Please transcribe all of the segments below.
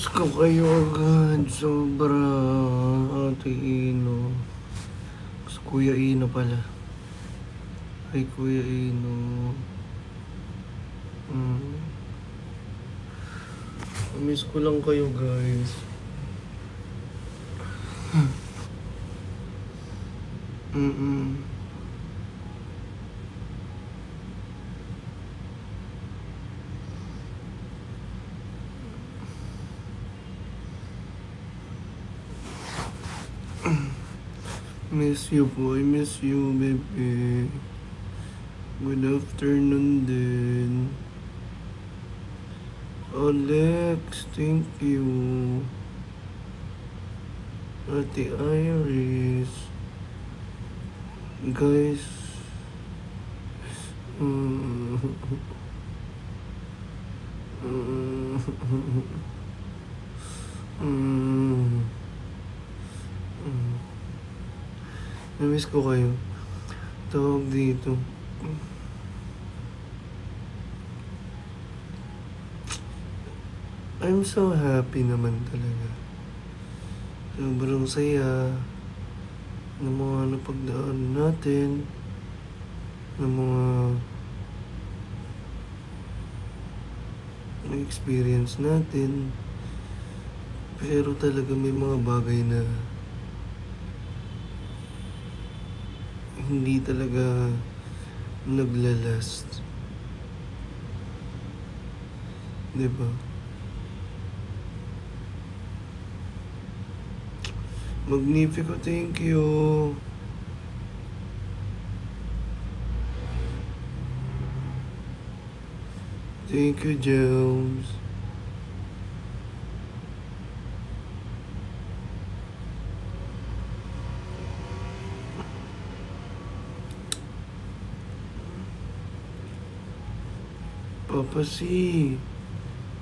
Miss ko kayo agad. Sobra. Ate Ino. Sa Kuya Ino pala. Ay, Kuya Ino. Miss ko lang kayo, guys. Miss you po. I miss you, baby. Good afternoon din. Alex, thank you. Ate Iris. Guys. Namiss ko kayo. Tawag dito. I'm so happy naman talaga. Sobrang saya ng mga napagdaan natin, ng mga experience natin. Pero talaga may mga bagay na hindi talaga naglalast. Diba? Magnifico, thank you. Thank you, James. Papa C.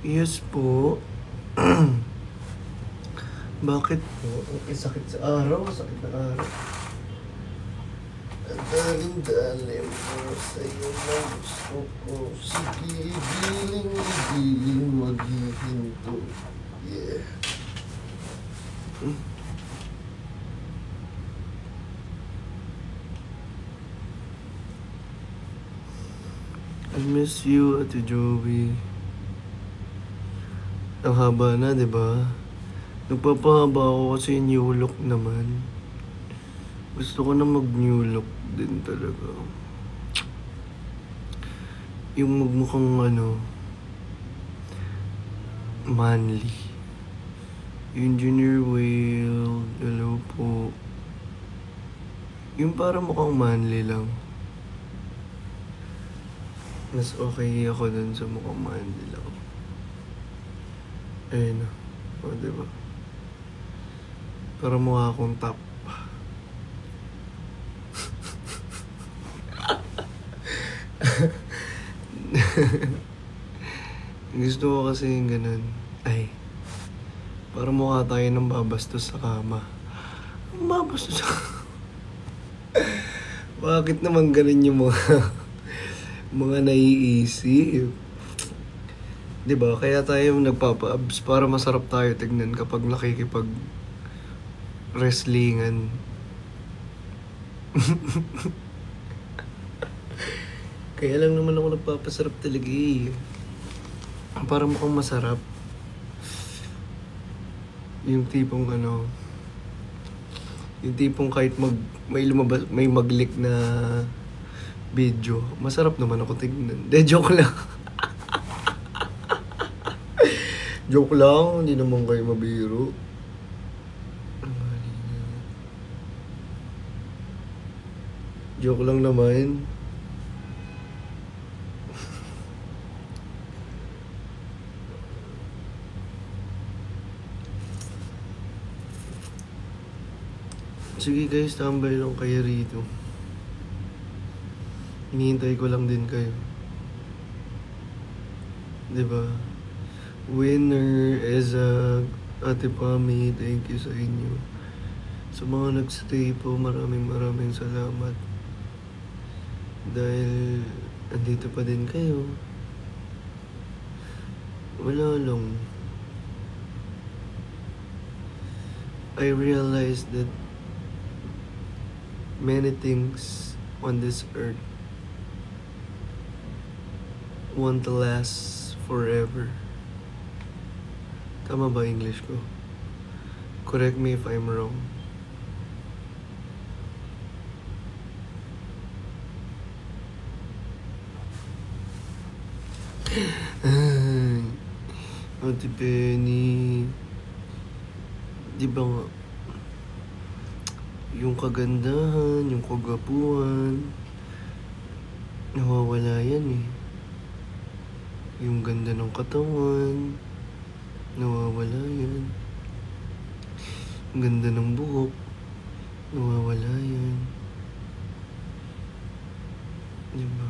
Yes po. Bakit po? Okay, sakit sa araw. Sakit na araw. Ang dalim-dalim po sa'yo na gusto ko. Sige, giling-giling, maghihinto. Yeah. I miss you, Ate Joey. Ang haba na, diba? Nagpapahaba ako kasi new look naman. Gusto ko na mag-new look din talaga. Yung magmukhang manly. Yung Junior Whale, hello po. Yung para mukhang manly lang. Mas okay ako dun sa mukhang manly lang. Ayun na. O, diba? Para mukha akong top. Gusto ko kasi yung ganun. Ay. Para mukha tayo ng babastos sa kama. Babastos sa kama. Bakit naman ganun yung mga naiisip? Diba? Kaya tayo nagpapa-abs para masarap tayo tignan kapag nakikipag-wrestlingan. Kaya lang naman ako nagpapasarap talaga eh. Para mukhang masarap. Yung tipong yung tipong kahit may maglik na video, masarap naman ako tignan. De, joke lang. Joke lang, hindi naman kayo mabiro. Joke lang naman. Sige guys, tambay lang kayo rito. Hinihintay ko lang din kayo. Diba? Winner is Ate Pami, thank you sa inyo. Sa mga nagstay po, maraming salamat. Dahil andito pa din kayo. Wala lang. I realized that many things on this earth want to last forever. Tama ba English ko? Correct me if I'm wrong. Ate Penny, di ba nga, yung kagandahan, yung kagapuan, nawawala yan eh. Yung ganda ng katawan, nawawala yan. Ang ganda ng buhok, nawawala yan. Di ba?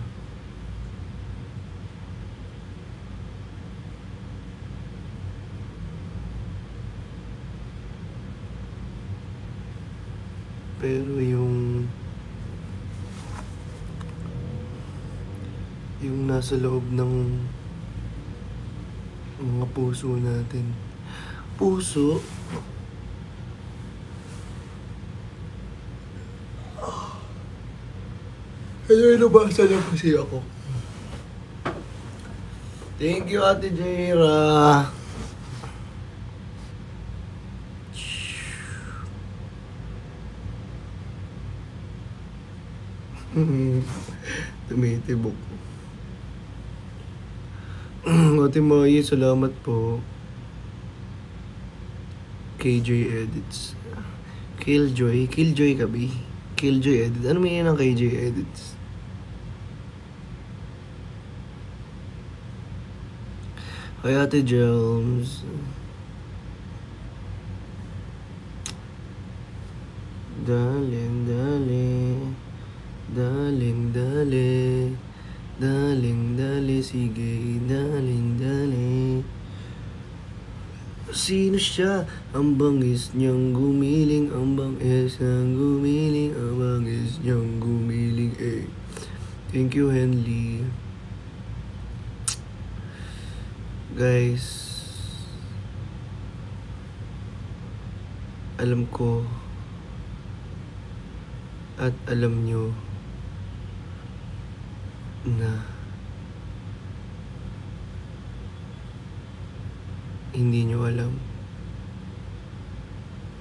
Pero yung nasa loob ng mga puso natin. Puso? Ano nabasa lang kasi ako. Thank you, Ate Jaira. Tumitibok. Ate Mayi, salamat po. KJ Edits. Killjoy ka, B. Killjoy Edits. Ano may ng KJ Edits? Hi, Ate Jelms. Daling, sige, daling. Sino siya? Ang bangis niyang gumiling, ang bangis niyang gumiling, ang bangis niyang gumiling, eh. Thank you, Henley. Guys, alam ko at alam nyo na hindi nyo alam.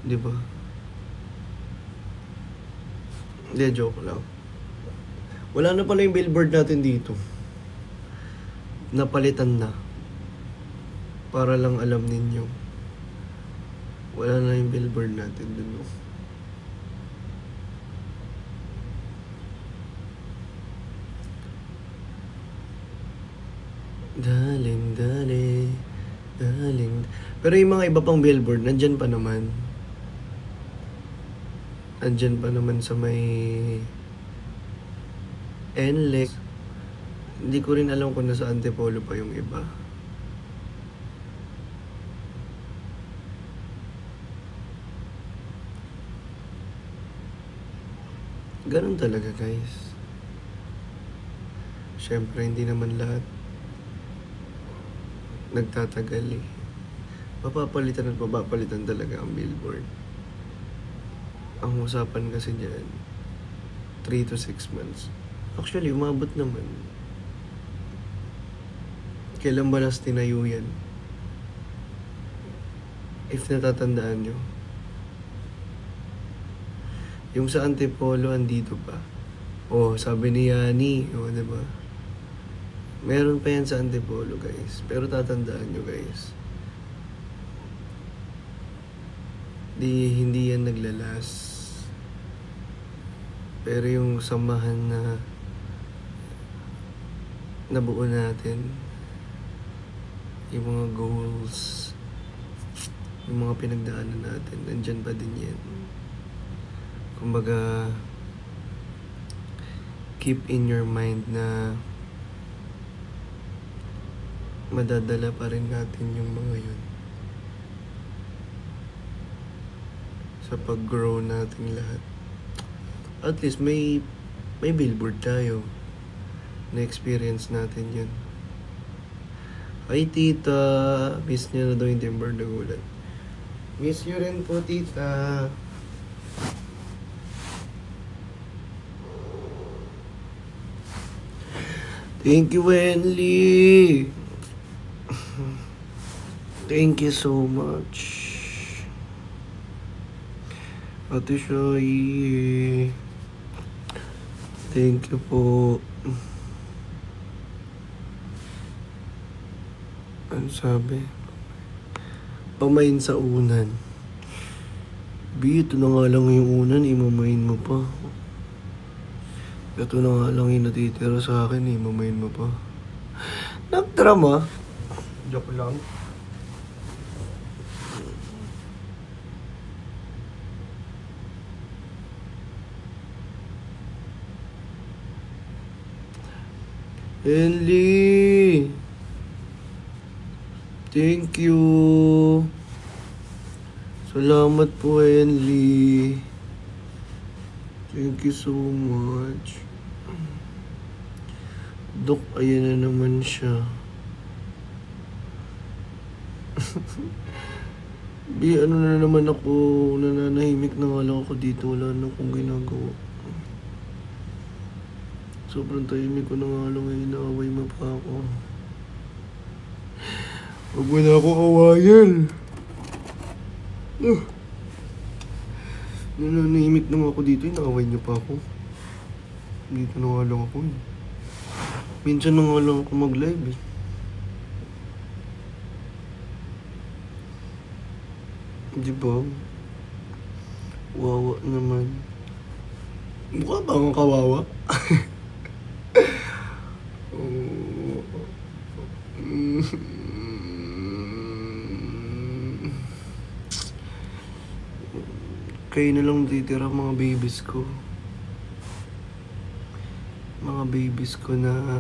Di ba? Hindi, joke lang. Wala na pala yung billboard natin dito. Napalitan na. Para lang alam ninyo. Wala na yung billboard natin dun. No? Daling. Pero yung mga iba pang billboard, nandyan pa naman. Nandyan pa naman sa may NLEX. Hindi ko rin alam kung nasa Antipolo pa yung iba. Ganun talaga, guys. Siyempre, hindi naman lahat nagtatagal eh. Papapalitan at papapalitan talaga ang billboard. Ang usapan kasi dyan, 3 to 6 months. Actually, umabot naman. Kailan ba nas tinayo yan? If natatandaan nyo. Yung sa Antipolo, andito pa. Oh, sabi ni Yani, oh, diba? Meron pa yan sa Antipolo, guys. Pero tatandaan nyo, guys. Hindi yan naglalas. Pero yung samahan na nabuo natin, yung mga goals, yung mga pinagdaanan natin, nandyan pa din yan. Kumbaga, keep in your mind na madadala pa rin natin yung mga yun sa pag-grow natin lahat. At least may billboard tayo. Na-experience natin yun. Ay, tita, miss niya na daw yung timber na gulat. Miss you rin po, tita. Thank you, Wendy. Thank you so much. Ate Shoy. Thank you po. Ano sabi? Pamain sa unan. B, ito na nga lang yung unan, imamain mo pa. Ito na nga lang yung natitira sa akin, imamain mo pa. Nagdrama. Joke lang. Henley! Thank you! Salamat po, Henley. Thank you so much. Dok, ayan na naman siya. Di, ano na naman ako, nananahimik na nga lang ako dito, wala na akong ginagawa. Sobrang tahimik ko na nga lang, inaaway mo pa ako. Huwag mo na ako awayan. Nananahimik na nga ako dito, inaaway niyo pa ako. Dito na nga lang ako eh. Minsan na nga lang ako mag-live eh. Diba? Wawa naman. Mukha ba akong kawawa? Kayo na lang titira mga babies ko. Mga babies ko na.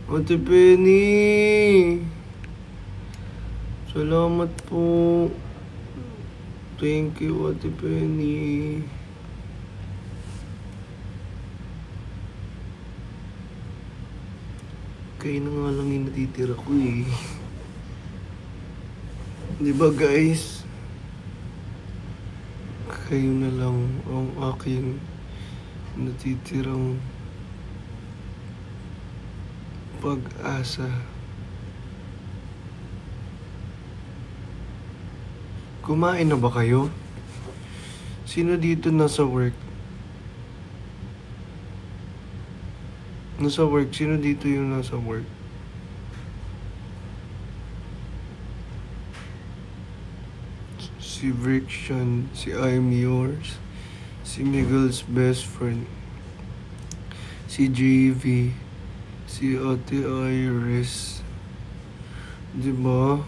Ate Penny! Salamat po. Thank you, Ate Penny. Kayo na nga lang yung natitira ko eh. Diba guys? Kayo na lang ang aking natitirang pag-asa. Kumain na ba kayo? Sino dito nasa work? Nasa work? Sino dito yung nasa work? Si Vrixian, si I'm Yours, si Miguel's best friend, si JV, si Ate Iris. Diba?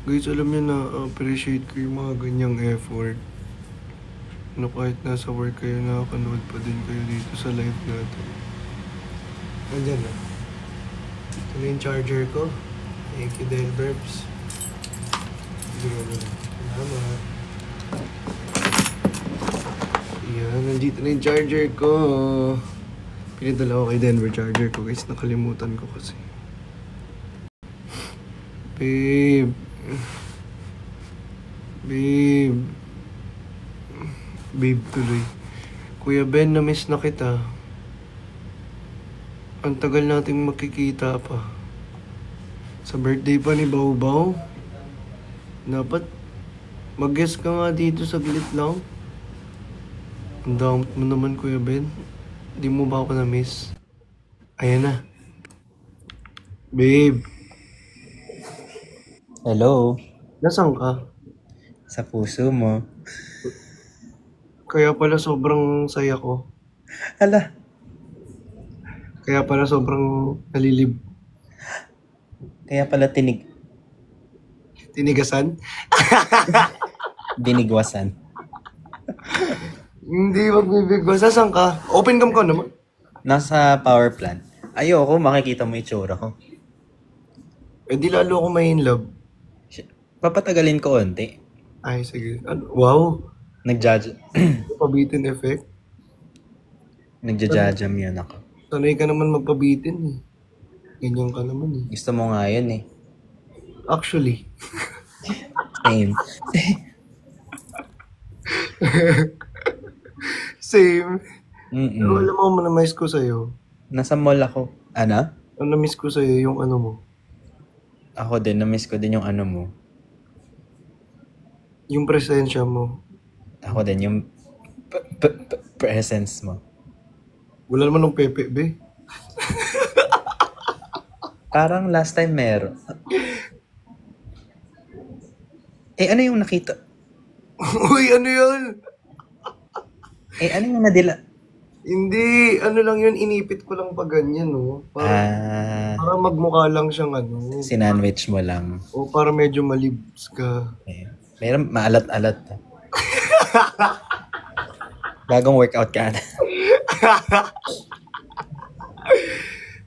Guys, alam niyo na appreciate ko yung mga ganyang effort. Na kahit nasa work kayo, nakakanood pa din kayo dito sa live natin. Nandyan na. Ito na yung charger ko. Thank you, Delverbs. Salamat. Yan, nandito na yung charger ko. Pinadala ko kay Denver charger ko guys. Nakalimutan ko kasi. Babe. Babe. Babe tuloy. Kuya Ben, na-miss na kita. Ang tagal nating makikita pa. Sa birthday pa ni Bawbaw. Dapat mag-guest ka nga dito saglit lang. Ang damot mo naman, Kuya Ben. Di mo ba ako na-miss? Ayan na. Babe. Hello, Nasaan ka? sa puso mo. Kaya pala sobrang saya ko. Hala, Kaya pala sobrang nalilib. kaya pala Tinigasan? binigwasan. Hindi, magbibigwas. Nasaan ka? Open cam ka naman. Nasa power plant. Ayoko, makikita mo itsura ko. Eh di lalo ako may in love. Papatagalin ko onti. Ay, sige. Wow. Nagja-jam Pabitin effect. yun ako. Sanay ka naman magpabitin eh. Ganyan ka naman eh. Gusto mo nga yun eh. Actually. Same. Same. Pero Mm. alam mo, na-miss ko sa'yo. Nasa mall ako. Ano? Ang na-miss ko sa'yo yung ano mo. Ako din, na-miss ko din yung ano mo. Yung presensya mo. Ako din, yung presence mo. Wala naman ng pepe, be. Parang last time meron. Ano yung nakita? Uy, ano yun? Ano yung nadila? Hindi, ano lang yun, inipit ko lang pa ganyan, no? Para magmukha lang siyang ano. Sinandwich mo lang. O para medyo malibs ka. Meron maalat-alat. Bagong workout ka na.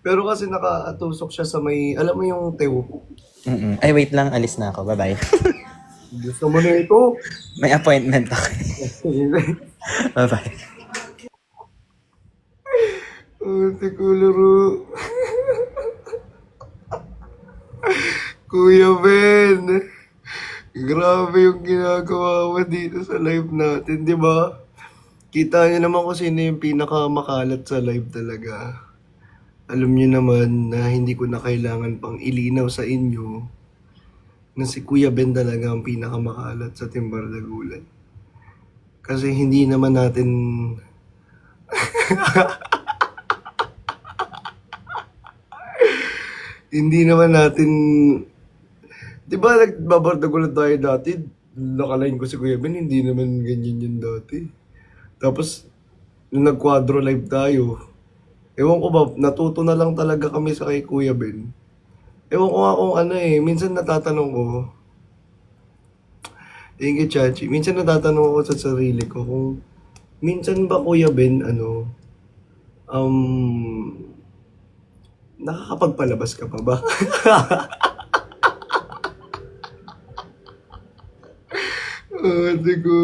Pero kasi nakatusok siya sa may, alam mo yung tew. Ay, wait lang. Alis na ako. Bye-bye. Gusto mo na ito? May appointment ako. Bye-bye. Ate ko laro. Kuya Ben. Grabe yung ginagawa mo dito sa live natin, di ba? Kita niyo naman kung sino yung pinakamakalat sa live talaga. Alam niyo naman na hindi ko na kailangan pang ilinaw sa inyo na si Kuya Ben talaga ang pinakamakalat sa Timbar Dagulan. Kasi hindi naman natin hindi naman natin, di ba nagbabardagulan tayo dati? Nakalain ko si Kuya Ben, hindi naman ganyan yun dati. Tapos, nung nag-quadro live tayo, ewan ko ba, natuto na lang talaga kami sa kay Kuya Ben. Ewan ko nga kung ano minsan natatanong ko, thank you, Chachi, minsan natatanong ko sa sarili ko kung, minsan ba Kuya Ben, nakakapagpalabas ka pa ba? Ate ko,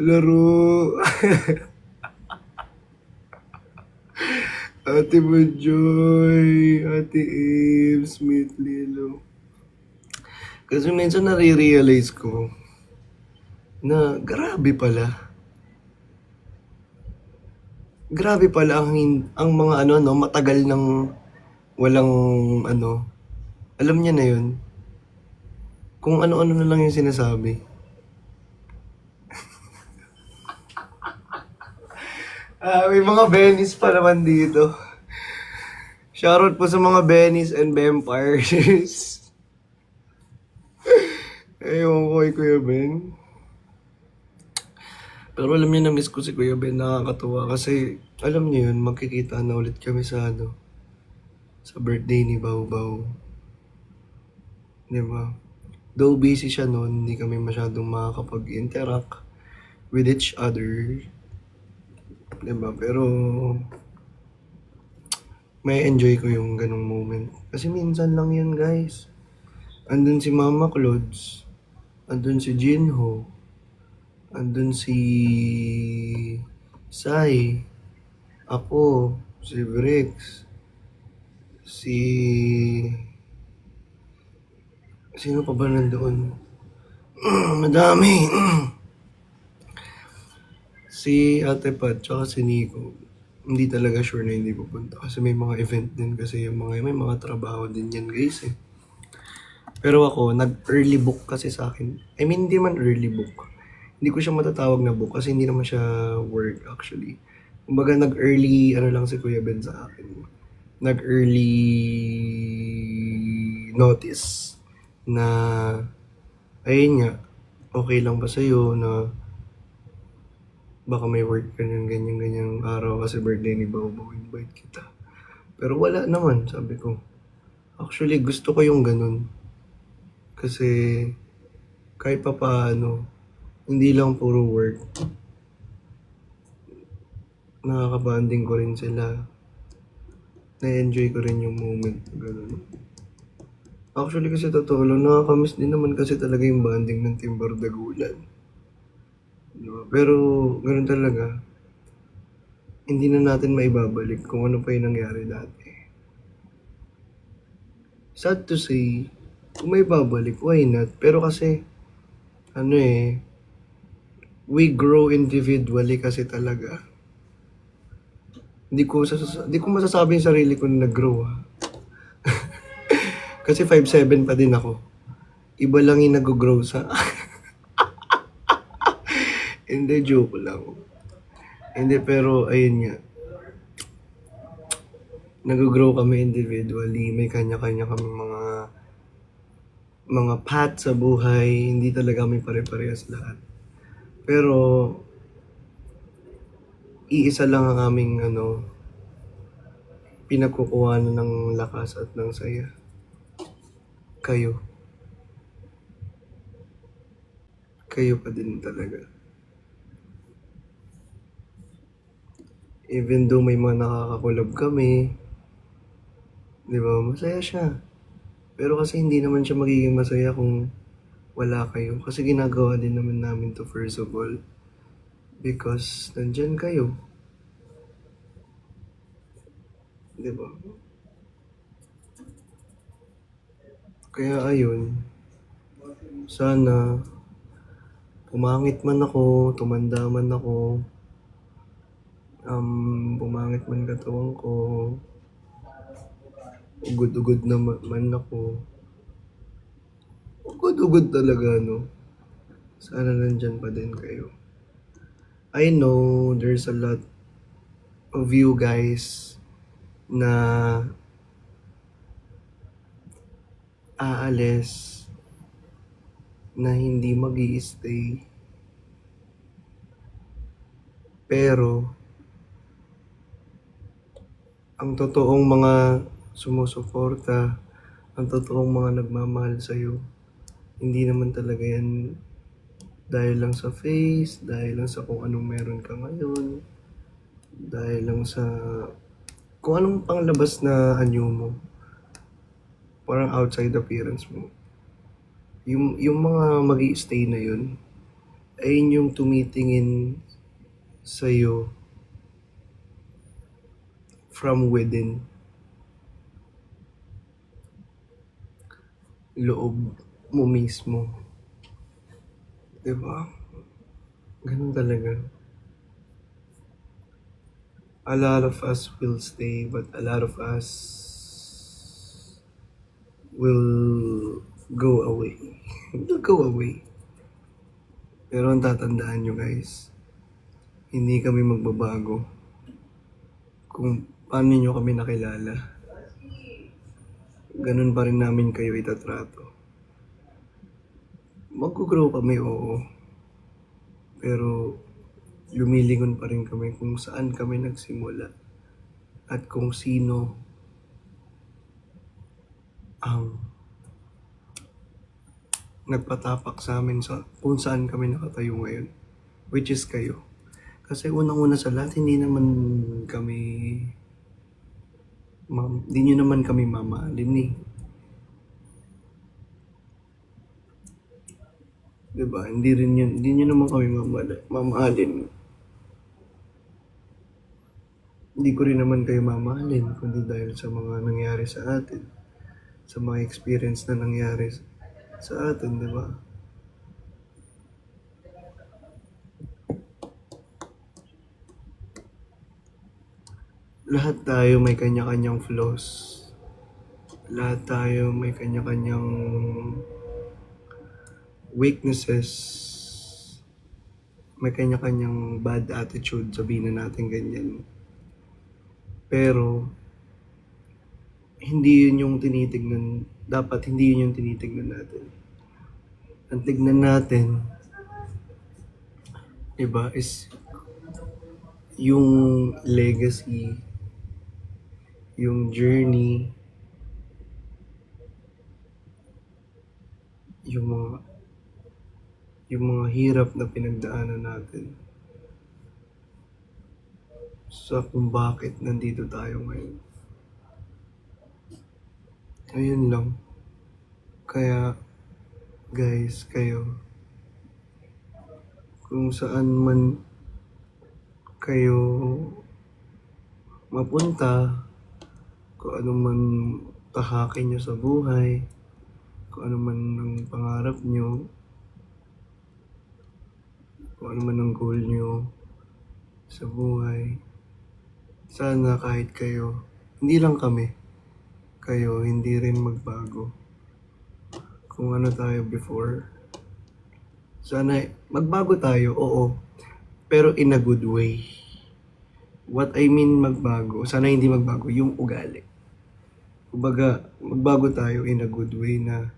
laro. Ate mo Joy, Ate Eve, Smith Lilo. Kasi minsan nare-realize ko na grabe pala. Grabe pala ang mga matagal nang walang alam niya na yun. Kung ano-ano na lang yung sinasabi. May mga Bennies pa naman dito. Shoutout po sa mga Bennies and Vampires. Ewan ko kay Kuya Ben. Pero alam niyo, na-miss ko si Kuya Ben. Nakakatuwa kasi, alam niyo yun, magkikita na ulit kami sa sa birthday ni Bao Bao. Diba? Though busy siya noon, hindi kami masyadong makakapag-interact with each other. Diba? Pero, may enjoy ko yung ganong moment. Kasi minsan lang yan, guys. Andun si Mama Clods. Andun si Jinho. Andun si Sai. Ako. Si Brix. Sino pa ba nandoon? Madami. Si Ate Pat, tsaka si Nico. Hindi talaga sure na hindi pupunta. Kasi may mga event din kasi may mga trabaho din yan, guys eh. Pero ako, nag-early book kasi sa akin. I mean, hindi man early book. Hindi ko siya matatawag na book kasi hindi naman siya work actually. Kumbaga, nag-early, lang si Kuya Ben sa akin. Nag-early notice na, ayun nga, okay lang ba sa'yo na baka may work ka ng ganyan-ganyang araw kasi birthday ni Bobo, invite kita. Pero wala naman, sabi ko. Actually, gusto ko yung ganun. Kasi kahit pa paano, hindi lang puro work. Nakakabanding ko rin sila. Na-enjoy ko rin yung moment. Ganun. Actually kasi totoo lang, nakakamiss din naman kasi talaga yung banding ng Timbar Dagulan. Diba? Pero ganun talaga. Hindi na natin maibabalik kung ano pa yung nangyari dati. Sad to say, kung may babalik, why not? Pero kasi, we grow individually kasi talaga. Hindi ko masasabing sarili ko na nag-grow, ha. Kasi 5'7" pa din ako. Iba lang yung nag-grow sa... Hindi, joke lang. Hindi, pero ayun nga. Nag-grow kami individually. May kanya-kanya kami mga path sa buhay. Hindi talaga kami pare-parehas lahat. Pero, iisa lang ang aming pinagkukuhanan ng lakas at ng saya. Kayo. Kayo pa din talaga. Even though may mga nakakakulab kami, di ba, masaya siya. Pero kasi hindi naman siya magiging masaya kung wala kayo. Kasi ginagawa din naman namin to first of all. Because nandyan kayo. Di ba? Kaya ayun. Sana pumangit man ako, tumanda man ako, pumangit man katawan ko, ugod-ugod na man ako. Ugod-ugod talaga, no? Sana nandyan pa din kayo. I know there's a lot of you guys na aalis, na hindi mag-i-stay. Pero, ang totoong mga sumusuporta, ang totoong mga nagmamahal sa'yo, hindi naman talaga yan dahil lang sa face, dahil lang sa kung anong meron ka ngayon, dahil lang sa kung anong panglabas na anyo mo. Parang outside appearance mo. Yung mga mag-i-stay na yun, ay yung tumitingin sa'yo from within. Loob mo mismo. Diba? Ganun talaga. A lot of us will stay, but a lot of us will go away. Will go away. Pero ang tatandaan nyo guys, hindi kami magbabago kung paano nyo kami nakilala. Ganun pa rin namin kayo itatrato. Mag-grow kami, oo. Pero lumilingon pa rin kami kung saan kami nagsimula at kung sino ang nagpatapak sa amin sa kung saan kami nakatayo ngayon, which is kayo. Kasi unang-una sa lahat, hindi nyo naman kami mamahalin eh. Diba? Hindi nyo naman kami mamahalin. Hindi ko rin naman kayo mamahalin, kundi dahil sa mga nangyari sa atin. Sa mga experience na nangyari sa atin, di ba? Lahat tayo may kanya-kanyang flaws. Lahat tayo may kanya-kanyang weaknesses. May kanya-kanyang bad attitude, sabihin na natin ganyan. Pero, hindi yun yung tinitignan. Dapat hindi yun yung tinitignan natin. Ang tignan natin, diba, is yung legacy, yung journey, yung mga hirap na pinagdaanan natin sa kung bakit nandito tayo ngayon. Ayun lang. Kaya, guys, kayo, kung saan man kayo mapunta, kung ano man tahakin nyo sa buhay, kung ano man ang pangarap nyo, kung ano man ang goal nyo sa buhay. Sana kahit kayo, hindi lang kami, kayo hindi rin magbago. Kung ano tayo before, sana magbago tayo, oo, pero in a good way. What I mean magbago, sana hindi magbago yung ugali. Kumbaga, magbago tayo in a good way na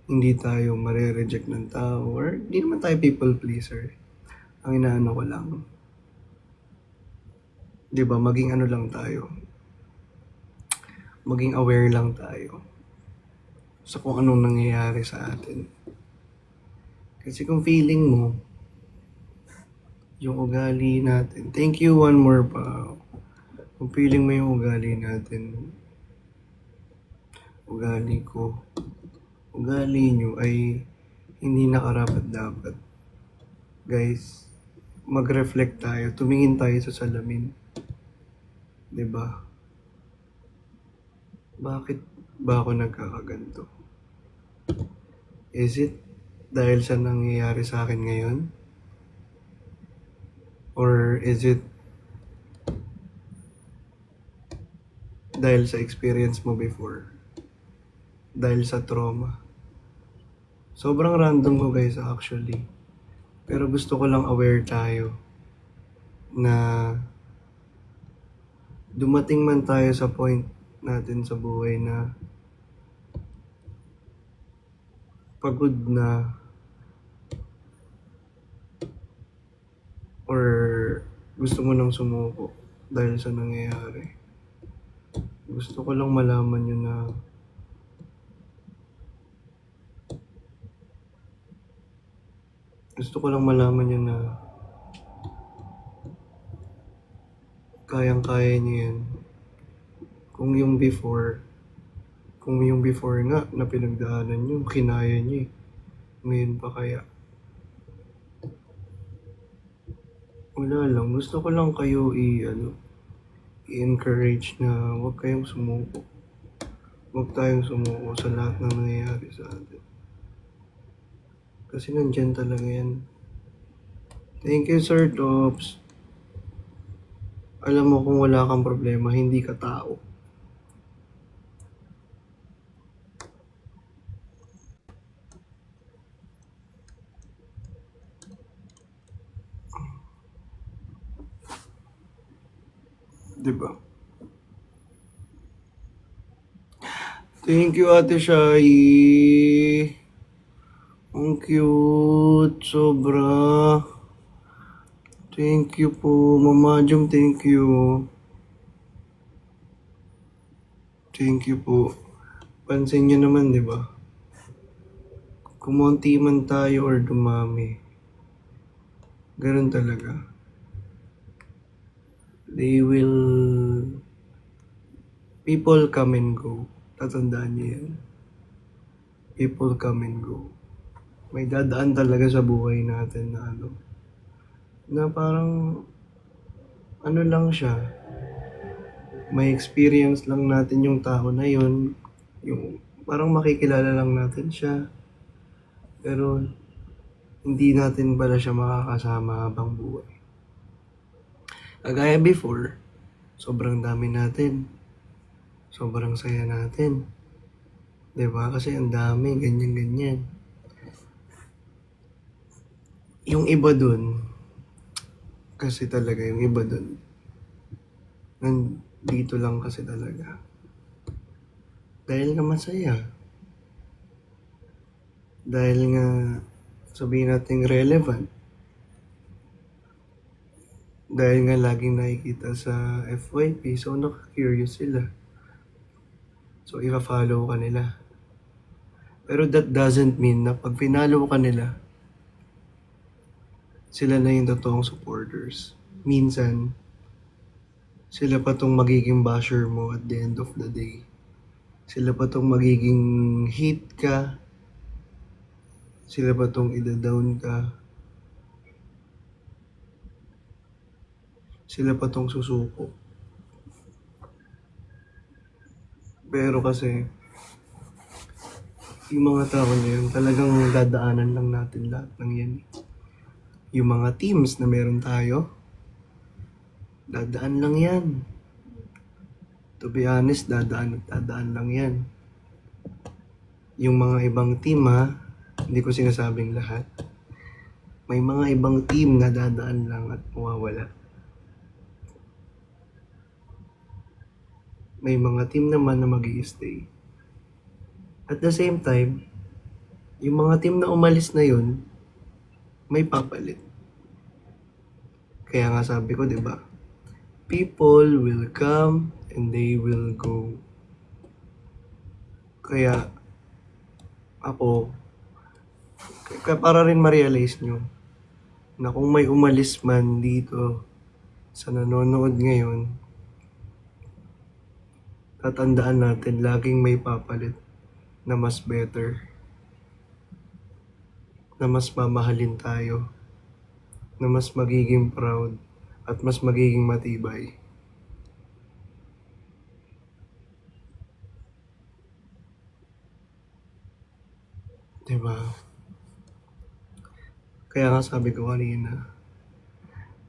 hindi tayo mare-reject ng tao or hindi naman tayo people pleaser. Ang inaano ko lang, 'di ba, maging ano lang tayo, maging aware lang tayo sa kung anong nangyayari sa atin. Kasi kung feeling mo, yung ugali natin, thank you, one more pa. Kung feeling mo yung ugali natin, ugali ko, ugali nyo ay hindi nakarapat-dapat. Guys, mag-reflect tayo, tumingin tayo sa salamin. 'Di ba? Bakit ba ako nagkakaganto? Is it dahil sa nangyayari sa akin ngayon? Or is it dahil sa experience mo before? Dahil sa trauma? Sobrang random ko guys actually. Pero gusto ko lang aware tayo na dumating man tayo sa point natin sa buhay na pagod na or gusto mo nang sumuko dahil sa nangyayari. Gusto ko lang malaman yun na kayang-kaya niyo yan. Kung yung before nga na pinagdaanan niyo, kinaya niyo eh. Ngayon pa kaya? Wala lang. Gusto ko lang kayo i-encourage na huwag kayong sumuko. Huwag tayong sumuko sa lahat ng nangyayari sa atin. Kasi nandyan talaga yan. Thank you, Sir Tops. Alam mo kung wala kang problema, hindi ka tao. Diba? Thank you, Ate Shai. Ang cute. Sobra. Thank you po. Mama Jum, thank you. Thank you po. Pansin nyo naman, di ba? Kumonti man tayo or dumami. Ganun talaga. People come and go. Tatandaan niyo yan. People come and go. May dadaan talaga sa buhay natin na parang ano lang siya. May experience lang natin yung tao na yun. Yung parang makikilala lang natin siya. Pero hindi natin pala siya makakasama habang buhay. Kagaya before, sobrang dami natin. Sobrang saya natin. Diba? Kasi ang dami, ganyan-ganyan. Yung iba dun, kasi talaga yung iba dun, nandito lang kasi talaga. Dahil nga masaya. Dahil nga, sabihin natin relevant. Dahil nga laging nakikita sa FYP, so naka-curious sila. So, i-follow ka nila. Pero that doesn't mean na pag pinalo ka nila, sila na yung totoong supporters. Minsan, sila pa tong magiging basher mo at the end of the day. Sila pa tong magiging hate ka. Sila pa tong ida-down ka. Sila pa tong susuko. Pero kasi, yung mga tao na yun, talagang dadaanan lang natin lahat ng yan. Yung mga teams na meron tayo, dadaan lang yan. To be honest, dadaan at dadaan lang yan. Yung mga ibang team hindi ko sinasabing lahat. May mga ibang team na dadaan lang at mawawala. May mga team naman na mag-i-stay. At the same time, yung mga team na umalis na yun, may papalit. Kaya nga sabi ko, di ba? People will come and they will go. Kaya ako, para rin ma-realize nyo na kung may umalis man dito sa nanonood ngayon, tatandaan natin laging may papalit na mas better, na mas mamahalin tayo, na mas magiging proud at mas magiging matibay. Diba? Kaya nga sabi ko kanina,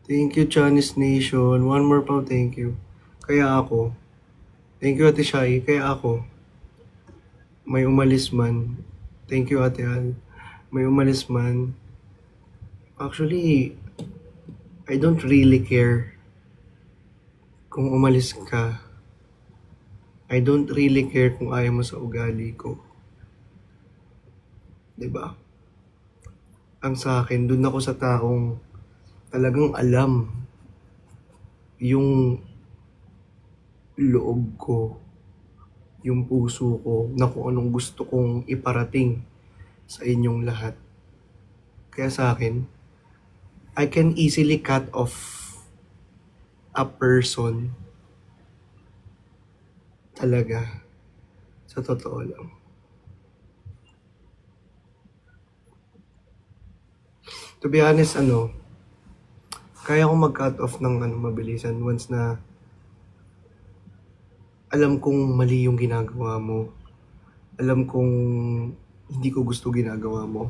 thank you Chinese Nation, one more pa thank you. Kaya ako, thank you Ate Shai, kaya ako, may umalis man, thank you Ate Al, may umalis man, actually, I don't really care kung umalis ka. I don't really care kung ayaw mo sa ugali ko. Diba? Ang sa akin, dun ako sa taong talagang alam yung loob ko, yung puso ko, na kung anong gusto kong iparating sa inyong lahat. Kaya sa akin, I can easily cut off a person talaga, sa totoo lang. To be honest, kaya akong mag-cut off ng mabilisan once na alam kong mali yung ginagawa mo. Alam kong hindi ko gusto ginagawa mo.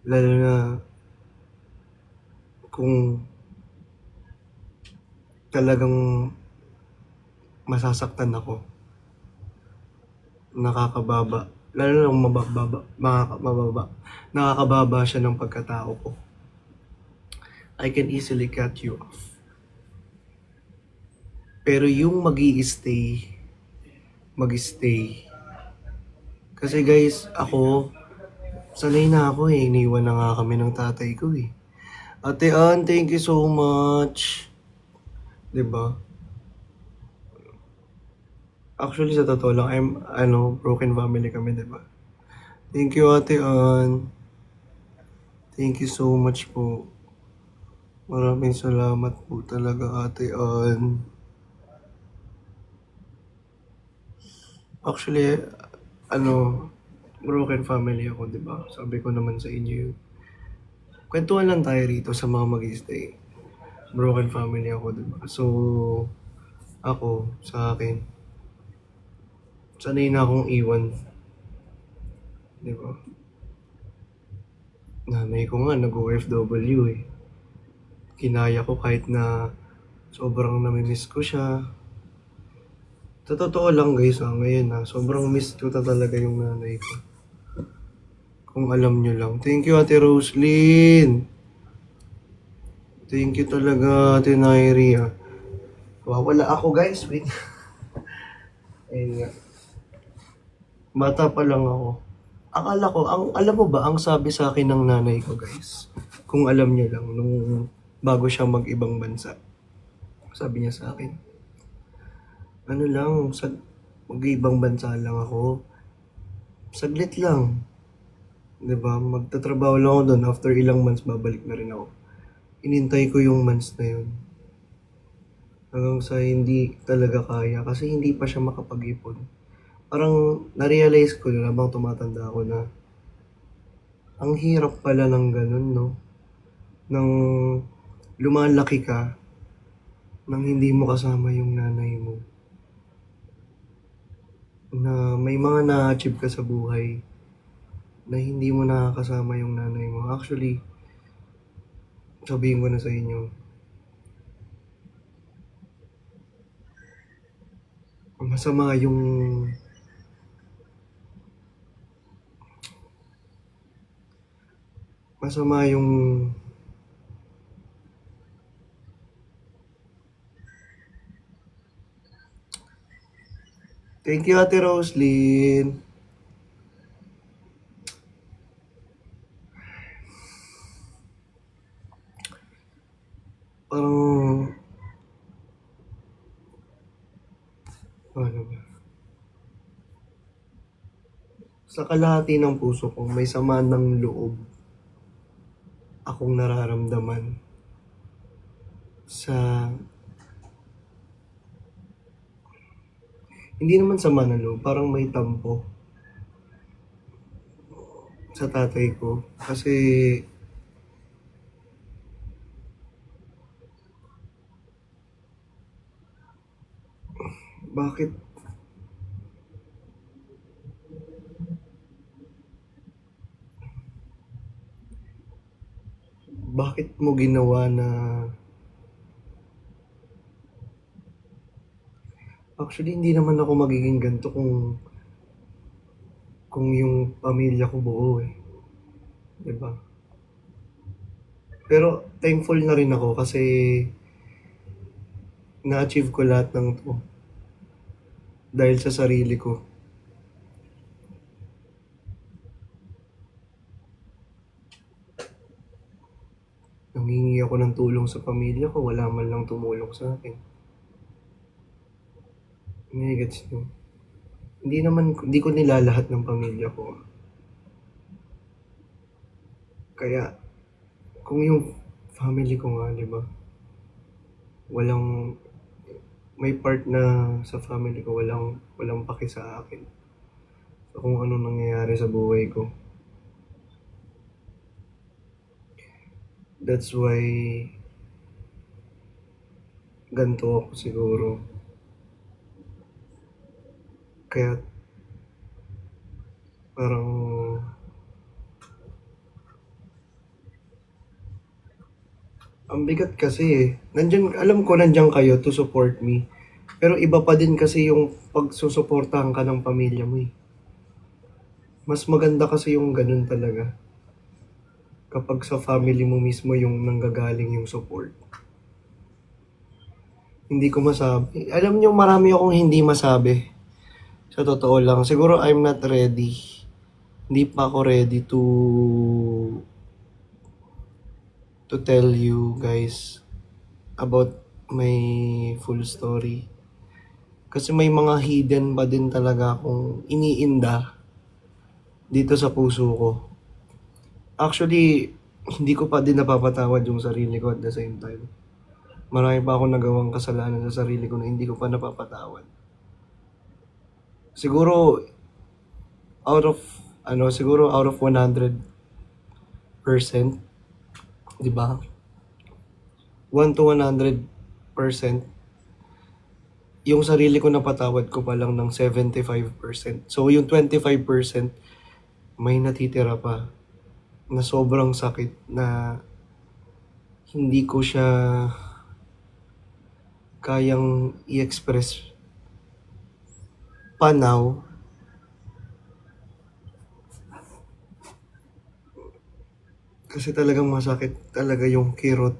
Lalo na kung talagang masasaktan ako. Nakakababa. Lalo na kung nakakababa siya ng pagkatao ko. I can easily cut you off. Pero yung mag-i-stay. Kasi guys, ako, sanay na ako iniwan na nga kami ng tatay ko Ate Ann, thank you so much. Diba? Actually, sa totoo lang, broken family kami, diba? Thank you, Ate Ann. Thank you so much po. Maraming salamat po talaga, Ate Ann. Actually, broken family ako, diba? Sabi ko naman sa inyo yun. Kwentuhan lang tayo rito sa mga mag-stay. Broken family ako, diba? So, ako, sa akin, sanay na akong iwan. Diba? Nanay ko nga, nag-OFW Kinaya ko kahit na sobrang namimiss ko siya. Sa totoo lang guys, ngayon sobrang miss ko talaga yung nanay ko. Kung alam nyo lang. Thank you Ate Roslyn. Thank you talaga Ate Nairi Wala ako guys, wait. Ayun nga. Bata pa lang ako. Akala ko, alam mo ba, ang sabi sa akin ng nanay ko guys, kung alam niyo lang, nung bago siya mag-ibang bansa, sabi niya sa akin, mag-ibang bansa lang ako, saglit lang, diba, magtatrabaho lang ako doon, after ilang months, babalik na rin ako. Inintay ko yung months na yun. Hanggang sa hindi talaga kaya, kasi hindi pa siya makapag-ipon. Parang na-realize ko na habang tumatanda ako na ang hirap pala ng ganun, no? Nang lumalaki ka, nang hindi mo kasama yung nanay mo. Na may mga na-achieve ka sa buhay na hindi mo nakakasama yung nanay mo. Actually, sabihin ko na sa inyo, masama yung masama yung thank you, Ate Roslyn. Parang ano ba? Sa kalahati ng puso ko, may sama ng loob akong nararamdaman sa hindi naman sama ng loob, parang may tampo sa tatay ko. Kasi bakit bakit mo ginawa na actually hindi naman ako magiging ganito kung yung pamilya ko buo eh. 'Di ba? Pero thankful na rin ako kasi na-achieve ko lahat ng to dahil sa sarili ko. Nanghingi ako ng tulong sa pamilya ko, wala man lang tumulong sa akin. May gets nyo? Hindi ko nilalahat ng pamilya ko. Kaya, kung yung family ko nga, di ba? May part na sa family ko walang paki sa akin. So, kung ano nangyayari sa buhay ko. That's why, ganito ako siguro. Kaya, parang, ang bigat kasi eh. Alam ko nandiyan kayo to support me. Pero iba pa din kasi yung pagsusuportahan ka ng pamilya mo eh. Mas maganda kasi yung ganun talaga. Kapag sa family mo mismo yung nanggagaling yung support. Hindi ko masabi. Alam niyo, marami akong hindi masabi. Sa totoo lang. Siguro I'm not ready. Hindi pa ako ready to tell you guys about my full story. Kasi may mga hidden pa din talaga akong iniinda dito sa puso ko. Actually, hindi ko pa din napapatawad yung sarili ko at the same time. Marami pa akong nagawang kasalanan sa sarili ko na hindi ko pa napapatawad. Siguro, siguro out of 100%, di ba? 1 to 100%, yung sarili ko napatawad ko pa lang ng 75%. So, yung 25%, may natitira pa na sobrang sakit na hindi ko siya kayang i-express pa now. Kasi talagang masakit talaga yung kirot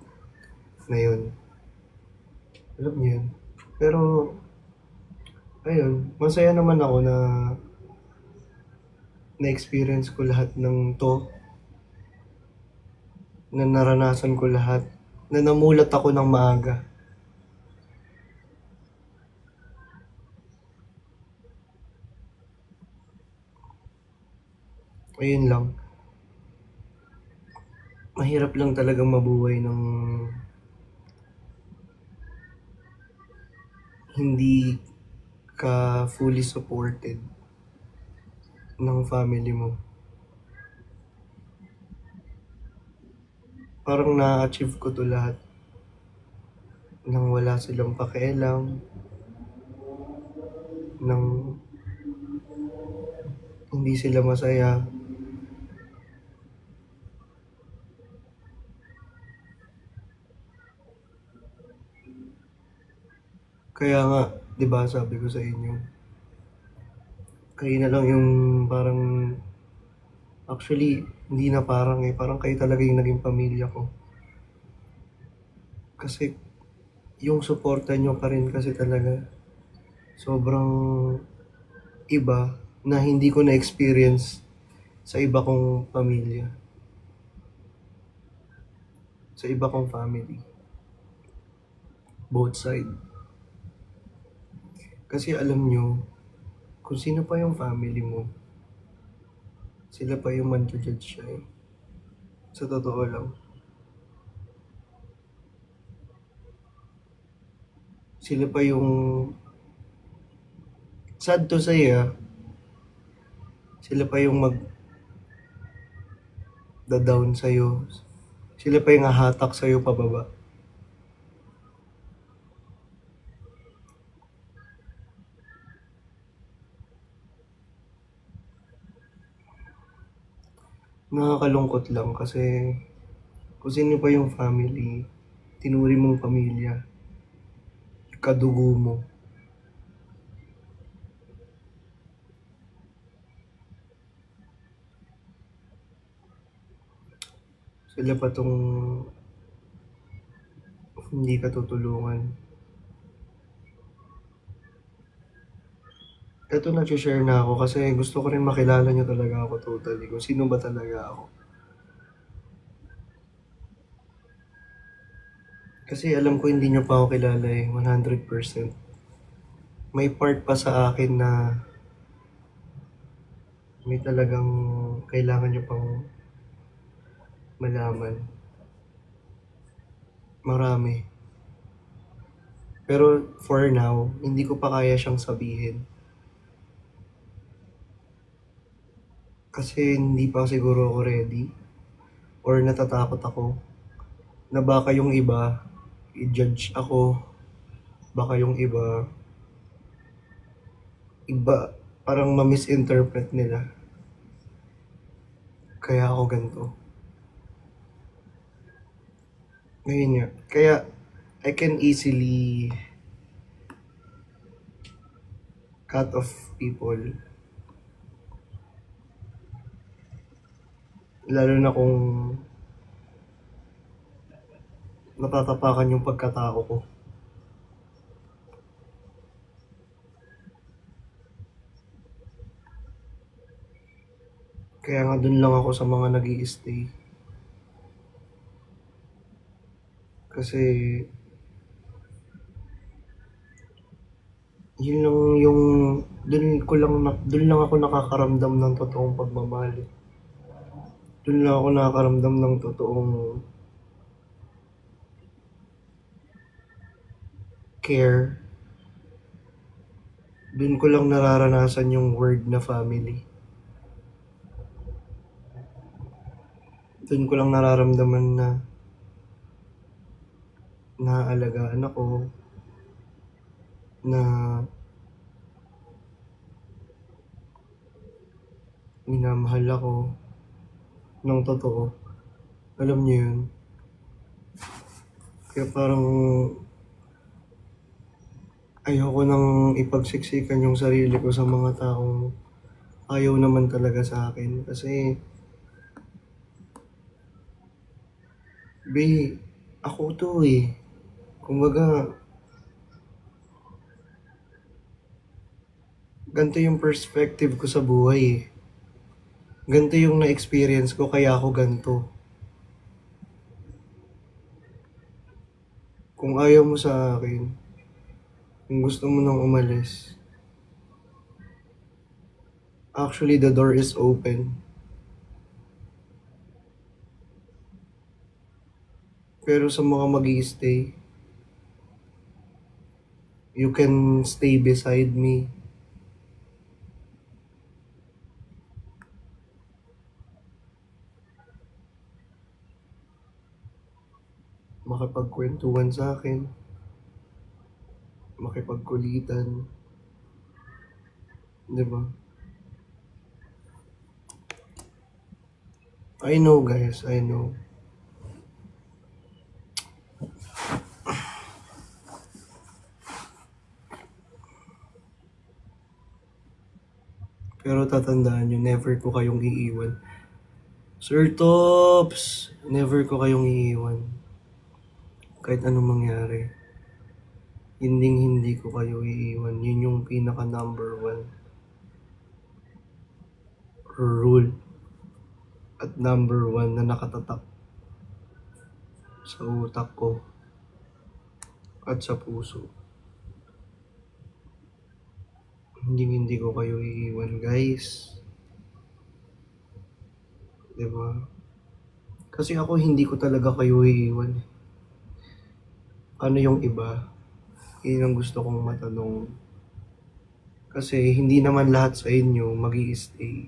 na yun. Alam niyo yun. Pero, ayun, masaya naman ako na na-experience ko lahat ng to. Na naranasan ko lahat. Na namulat ako ng maaga. Ayun lang. Mahirap lang talagang mabuhay ng hindi ka fully supported ng family mo. Parang na-achieve ko to lahat nang wala silang pakialam, nang hindi sila masaya. Kaya nga, di ba sabi ko sa inyo, kayo na lang yung parang, actually, hindi na parang parang kayo talaga yung naging pamilya ko. Kasi yung suporta nyo pa rin kasi talaga, sobrang iba na hindi ko na-experience sa iba kong pamilya, sa iba kong family, both side. Kasi alam nyo, kung sino pa yung family mo, sila pa yung man-judge siya eh. Sa totoo lang. Sila pa yung, sad to say sila pa yung mag-down sa'yo. Sila pa yung hahatak sa'yo pababa. Nakakalungkot lang kasi kung sino pa yung family, tinuri mong pamilya, kadugo mo. Sila pa tong hindi ka tutulungan. Ito nag-share na ako kasi gusto ko rin makilala nyo talaga ako totally. Kung sino ba talaga ako. Kasi alam ko hindi nyo pa ako kilala 100%. May part pa sa akin na may talagang kailangan nyo pang malaman. Marami. Pero for now, hindi ko pa kaya siyang sabihin. Kasi hindi pa siguro ako ready. Or natatakot ako. Na baka yung iba, i-judge ako. Baka yung iba, parang ma-misinterpret nila. Kaya ako ganito. Ngayon nga. Kaya, I can easily cut off people. Lalo na kung natatapakan yung pagkatao ko. Kaya nga dun lang ako sa mga nag-i-stay. Kasi yun lang yung dun lang ako nakakaramdam ng totoong pagmamahal. Dun lang ako nakakaramdam ng totoong care. Dun ko lang nararanasan yung word na family. Dun ko lang nararamdaman na naaalagaan ako, na minamahal ako ng totoo. Alam niyo yun? Kaya parang ayoko nang ipagsiksikan yung sarili ko sa mga taong ayaw naman talaga sa akin. Kasi, ako to eh. Kumbaga, ganito yung perspective ko sa buhay eh. Ganito yung na-experience ko kaya ako ganito. Kung ayaw mo sa akin, kung gusto mo nang umalis, actually the door is open. Pero sa mga mag-i-stay, you can stay beside me. Makipagkwentuhan sa akin. Makipagkulitan. Diba? I know guys, I know. Pero tatandaan nyo, never ko kayong iiwan. Sir Tops, never ko kayong iiwan. Kahit anong mangyari. Hindi ko kayo iiwan. Yun yung pinaka number one rule at number one na nakatatak sa utak ko at sa puso. Hindi ko kayo iiwan, guys. Diba? Kasi ako hindi ko talaga kayo iiwan. Ano yung iba? Yun ang gusto kong matanong. Kasi hindi naman lahat sa inyo mag-i-stay.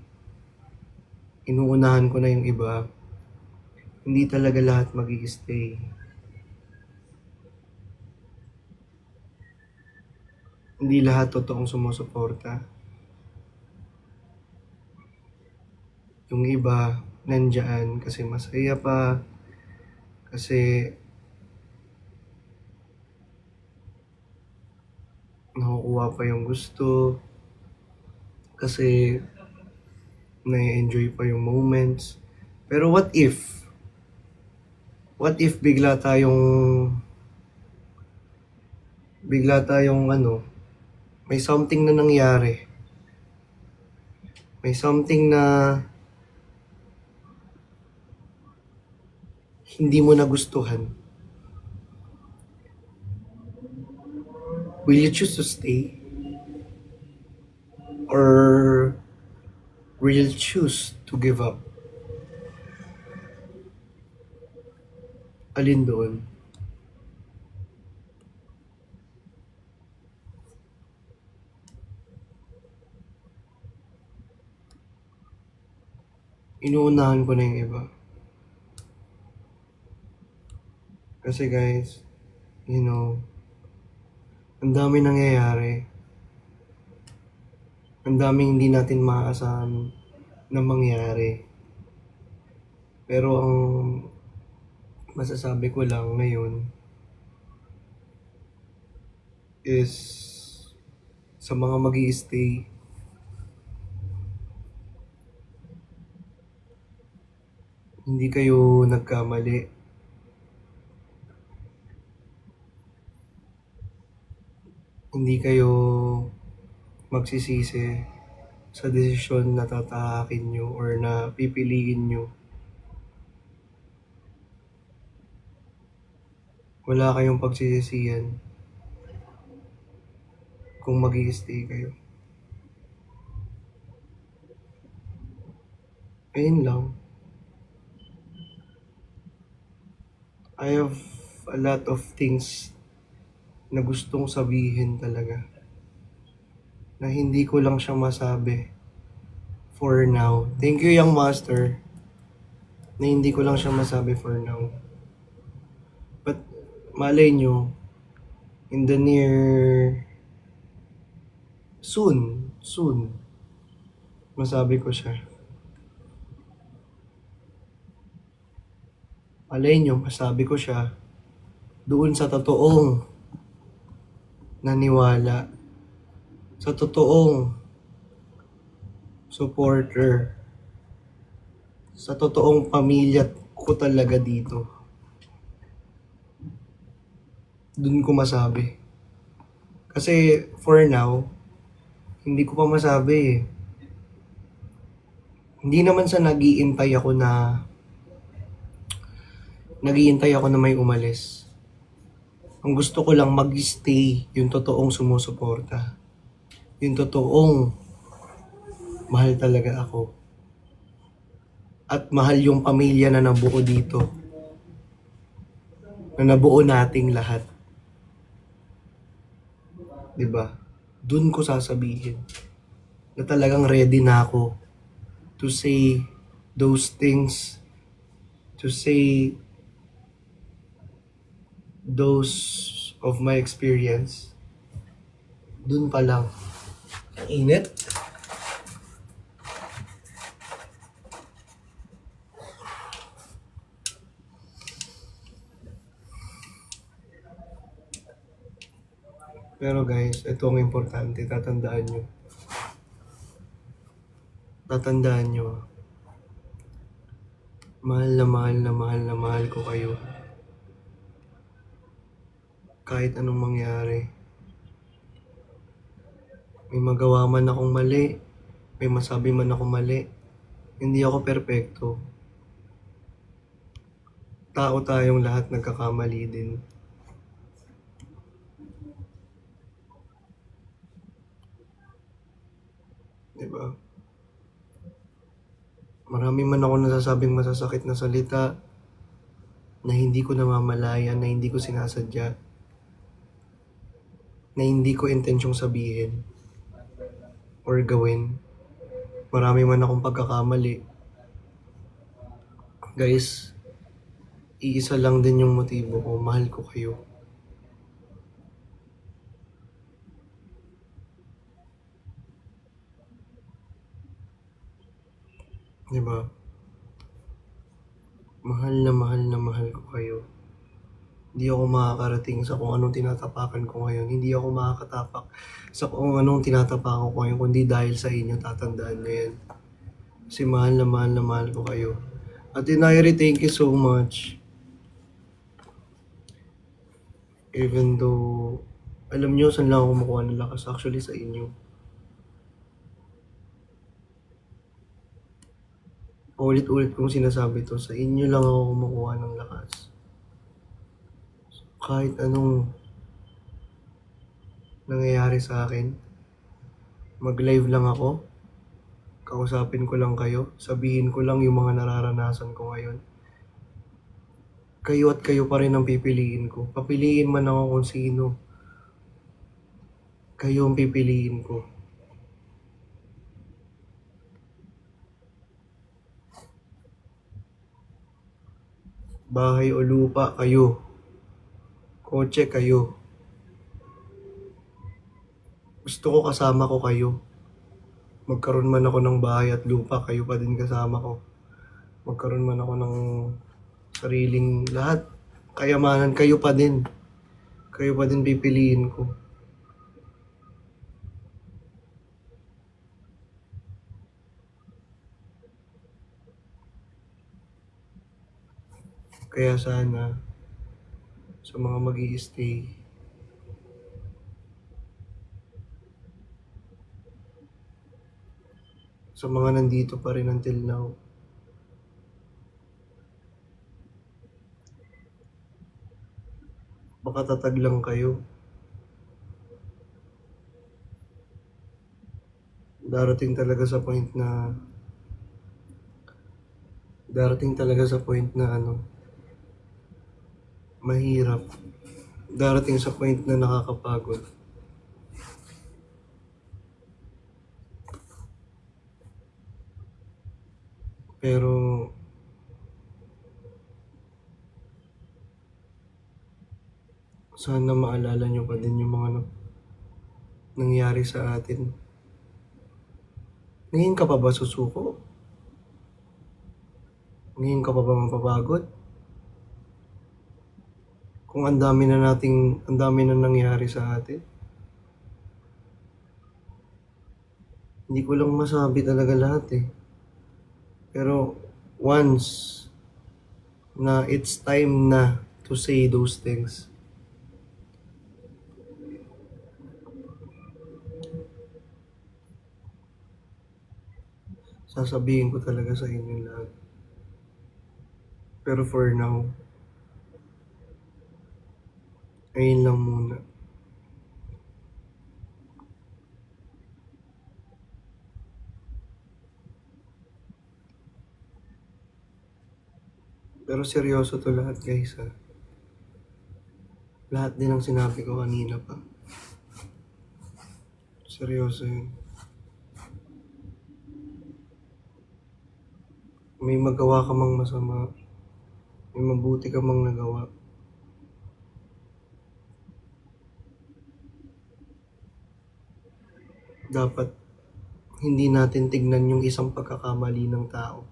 Inuunahan ko na yung iba. Hindi talaga lahat mag-i-stay. Hindi lahat totoong sumusuporta. Yung iba, nandyan kasi masaya pa. Kasi nakukuha pa yung gusto. Kasi na-enjoy pa yung moments. Pero what if bigla tayong may something na nangyari. May something na hindi mo nagustuhan. Will you choose to stay? Or will you choose to give up? Alin doon? Inuunahan ko na yung iba. Kasi guys, ang dami nangyayari. Ang daming hindi natin maaasahan na mangyari. Pero ang masasabi ko lang ngayon is sa mga mag-i-stay, hindi kayo nagkamali. Hindi kayo magsisisi sa desisyon na tatahakin nyo or na pipiliin nyo. Wala kayong pagsisisihan kung mag-i-stay kayo. Ayun lang. I have a lot of things na gustong sabihin talaga. Na hindi ko lang siya masabi for now. Thank you, Young Master. Na hindi ko lang siya masabi for now. But malay nyo, in the near soon, masabi ko siya. Malay nyo, masabi ko siya doon sa totoong naniwala, sa totoong supporter, sa totoong pamilya ko talaga dito. Doon ko masabi. Kasi for now, hindi ko pa masabi eh. Hindi naman sa naghihintay ako na may umalis. Ang gusto ko lang mag-stay yung totoong sumusuporta. Yung totoong mahal talaga ako. At mahal yung pamilya na nabuo dito. Na nabuo nating lahat. Diba? Doon ko sasabihin na talagang ready na ako to say those things, to say those of my experience. Doon pa lang. Ang init. Pero guys, ito ang importante, tatandaan nyo. tatandaan nyo, mahal na mahal na mahal na mahal ko kayo. Kahit anong mangyari. May magawa man akong mali, may masabi man akong mali, hindi ako perpekto. Tao tayong lahat, nagkakamali din. Diba? Marami man ako nasasabing masasakit na salita na hindi ko namamalayan, na hindi ko sinasadya, na hindi ko intensyong sabihin or gawin. Marami man akong pagkakamali. Guys, iisa lang din yung motibo ko, mahal ko kayo. Diba? Mahal na mahal na mahal ko kayo. Hindi ako makakarating sa kung anong tinatapakan ko ngayon. Hindi ako makakatapak sa kung anong tinatapakan ko ngayon, kundi dahil sa inyo, tatandaan nyo yan. Kasi mahal na mahal na mahal ko kayo. At Inairi, thank you so much. Even though, alam nyo saan lang ako makuha ng lakas, actually sa inyo. Ulit-ulit kong sinasabi to, sa inyo lang ako kumukuha ng lakas. Kahit anong nangyayari sa akin, mag-live lang ako, kausapin ko lang kayo, sabihin ko lang yung mga nararanasan ko ngayon. Kayo at kayo pa rin ang pipiliin ko. Papiliin man ako kung sino, kayo ang pipiliin ko. Bahay o lupa, kayo. Kotse, kayo. Gusto ko kasama ko kayo. Magkaroon man ako ng bahay at lupa, kayo pa din kasama ko. Magkaroon man ako ng sariling lahat, kayamanan, kayo pa din. Kayo pa din pipiliin ko. Kaya sana, sa mga mag-i-stay, sa mga nandito pa rin until now, baka tatag lang kayo. Darating talaga sa point na mahirap. Darating sa point na nakakapagod. Pero sana maalala nyo pa din yung mga nangyari sa atin. Ngayon ka pa ba susuko? Ngayon ka pa ba mapapagod? Kung ang dami na nangyari sa atin. Hindi ko lang masabi talaga lahat eh. Pero once na it's time na to say those things, sasabihin ko talaga sa inyo lahat. Pero for now, ayun lang muna. Pero seryoso to lahat guys ha. Lahat din ang sinabi ko kanina pa. Seryoso yun. May magawa ka mang masama, may mabuti ka mang nagawa, dapat hindi natin tignan yung isang pagkakamali ng tao.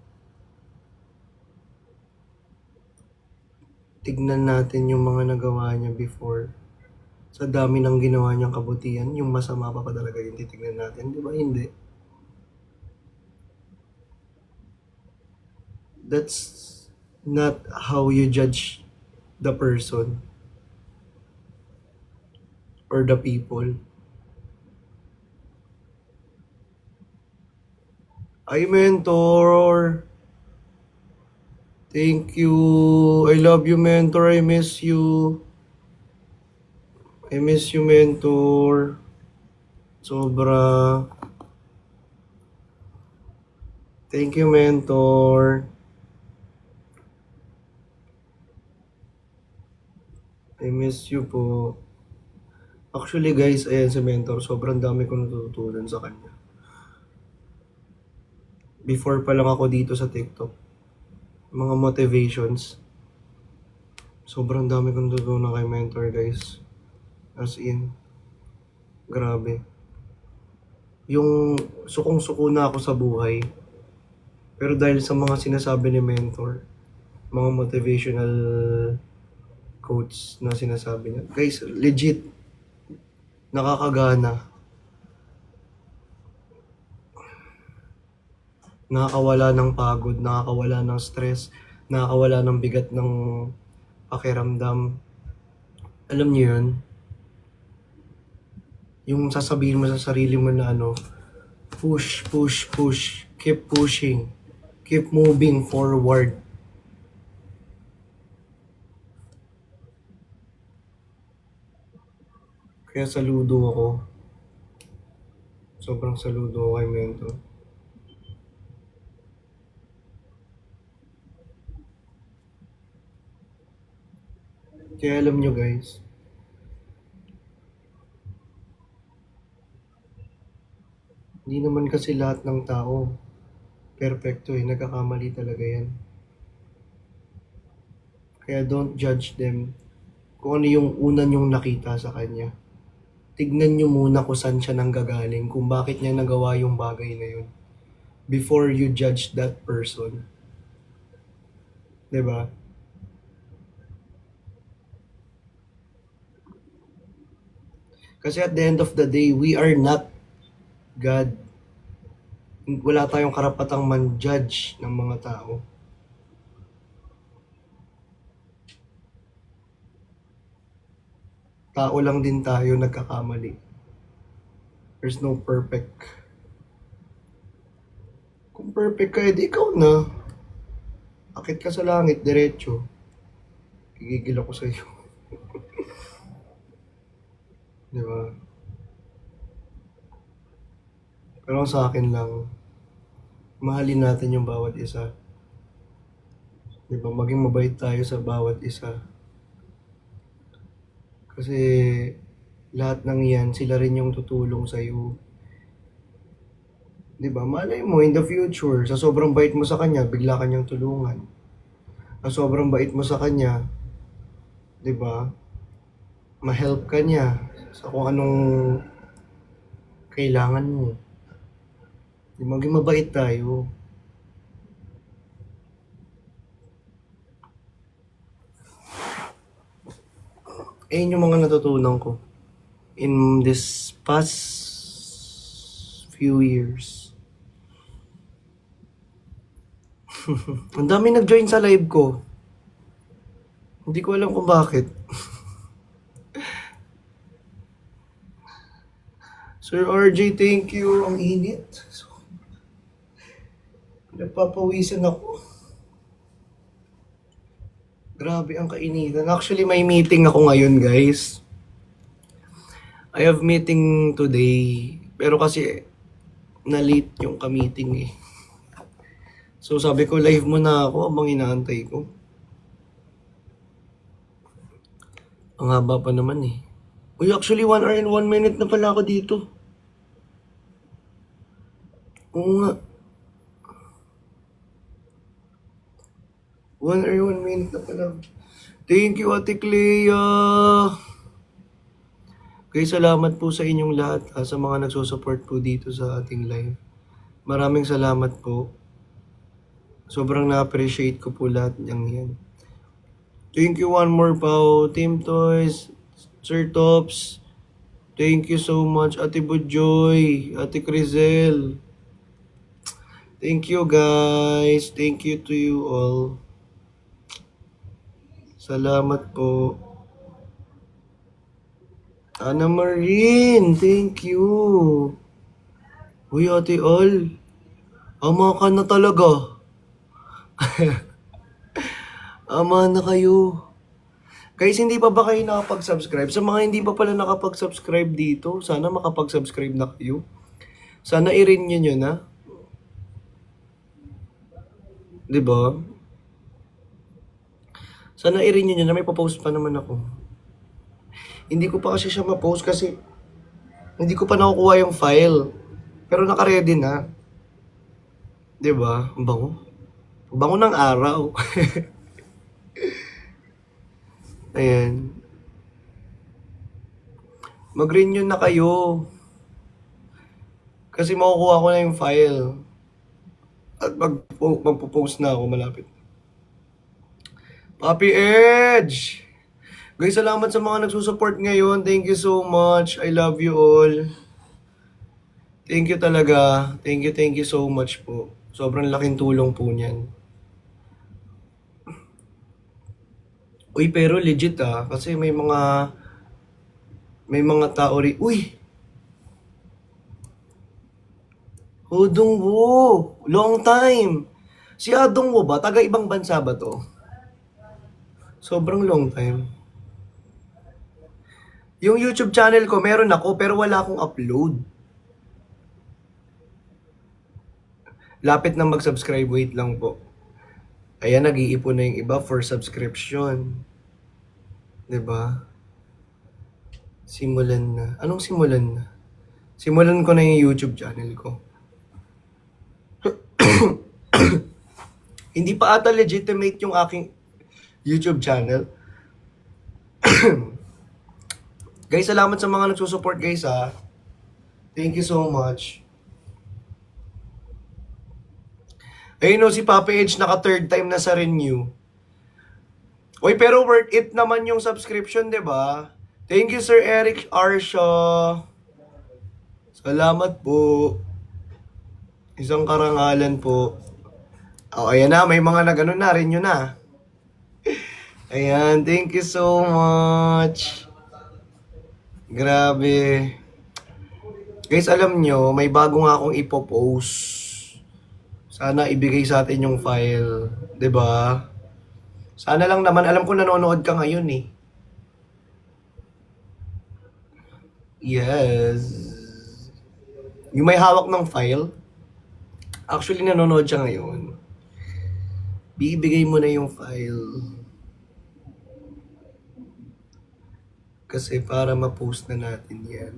Tignan natin yung mga nagawa niya before. Sa dami ng ginawa niyang kabutihan, yung masama pa talaga yung titignan natin. Di ba? Hindi. that's not how you judge the person or the people. Ay, mentor. Thank you. I love you, mentor. I miss you. I miss you, mentor. Sobra. Thank you, mentor. I miss you po. Actually, guys, ayan si mentor. Sobrang dami kong natututunan sa kanya. Before pa lang ako dito sa TikTok. Mga motivations. Sobrang dami kong natutunan kay mentor, guys. As in, grabe. Yung sukong-suko na ako sa buhay. Pero dahil sa mga sinasabi ni mentor, mga motivational quotes na sinasabi niya. Guys, legit, nakakagana. Nakakawala ng pagod, nakakawala ng stress, nakakawala ng bigat ng pakiramdam. Alam niyo yun? Yung sasabihin mo sa sarili mo na ano, push, push, push, keep pushing, keep moving forward. Kaya saludo ako. Sobrang saludo ako kay mentor. Kaya alam nyo guys, hindi naman kasi lahat ng tao perfecto eh, nagkakamali talaga yan. Kaya don't judge them kung ano yung una nyong nakita sa kanya. Tignan nyo muna kung saan siya nanggagaling, kung bakit niya nagawa yung bagay na yun. Before you judge that person. 'Di ba? Kasi at the end of the day, we are not God. Wala tayong karapatang man-judge ng mga tao. Tao lang din tayo nagkakamali. There's no perfect. Kung perfect ka, edi ikaw na. Akit ka sa langit, diretso. Gigigil ako sa iyo. Di ba? Pero sa akin lang, mahalin natin yung bawat isa. Di ba? Maging mabait tayo sa bawat isa. Kasi lahat ng yan, sila rin yung tutulong sa'yo. Di ba? Malay mo, in the future, sa sobrang bait mo sa kanya, bigla kanyang tulungan. Sa sobrang bait mo sa kanya, di ba? Ma-help ka niya sa kung anong kailangan mo. Di maging mabait tayo. Ayun yung mga natutunan ko in this past few years. Ang dami nag-join sa live ko. Hindi ko alam kung bakit. Sir RJ, thank you. Ang init. Nagpapawisan ako. Grabe ang kainitan. Actually, may meeting ako ngayon, guys. I have meeting today. Pero kasi, na-late yung ka-meeting eh. So, sabi ko, live muna ako habang inaantay ko. Ang haba pa naman eh. Uy, actually, 1 hour and 1 minute na pala ako dito. Oo nga. 1 hour, 1 minute na pala. Thank you, Ate Clea. Guys, salamat po sa inyong lahat sa mga nagsusupport po dito sa ating live. Maraming salamat po. Sobrang na-appreciate ko po lahat niyang yan. Thank you one more po, Team Toys, Sir Tops. Thank you so much, Ate Budjoy, Ate Crizel. Thank you guys. Thank you to you all. Salamat po. Ana Marine, thank you. Uy, Ate Al, ama ka na talaga. Ama na kayo. Guys, hindi pa ba kayo nakapag-subscribe? Sa mga hindi pa pala nakapag-subscribe dito, sana makapag-subscribe na kayo. Sana i-rin nyo na. Diba? Sana i-rin nyo na. May papost pa naman ako. Hindi ko pa kasi siya ma-post kasi hindi ko pa nakukuha yung file. Pero naka-ready na. Diba? Ang bango. Ang bango ng araw. Ayan. Mag-renew na kayo. Kasi makukuha ko na yung file. At magpo-post na ako malapit. Papi Edge! Guys, salamat sa mga nagsusupport ngayon. Thank you so much. I love you all. Thank you talaga. Thank you so much po. Sobrang laking tulong po niyan. Uy, pero legit kasi may mga tao rin. Uy! Hodong Wo! Long time! Si Adong Wo ba? Taga ibang bansa ba to? Sobrang long time. Yung YouTube channel ko, meron ako pero wala akong upload. Lapit na mag-subscribe, wait lang po. Ayan, nag-iipon na yung iba for subscription. 'Di ba? Simulan na. Anong simulan na? Simulan ko na yung YouTube channel ko. Hindi pa ata legitimate yung aking YouTube channel. Guys, salamat sa mga nagsusupport guys Thank you so much. Ayun si Papa Edge naka third time na sa renew. Uy, pero worth it naman yung subscription, 'di ba? Thank you Sir Eric Arsha. Salamat po. Isang karangalan po. Ayan na, may mga nagano na, renew na. Ayan, thank you so much. Grabe. Guys, alam nyo, may bago nga akong ipopost. Sana ibigay sa atin yung file. 'Di ba? Sana lang naman, alam ko nanonood ka ngayon eh. Yes. Yung may hawak ng file. Actually, nanonood siya ngayon. Bibigay mo na yung file. Kasi para ma-post na natin yan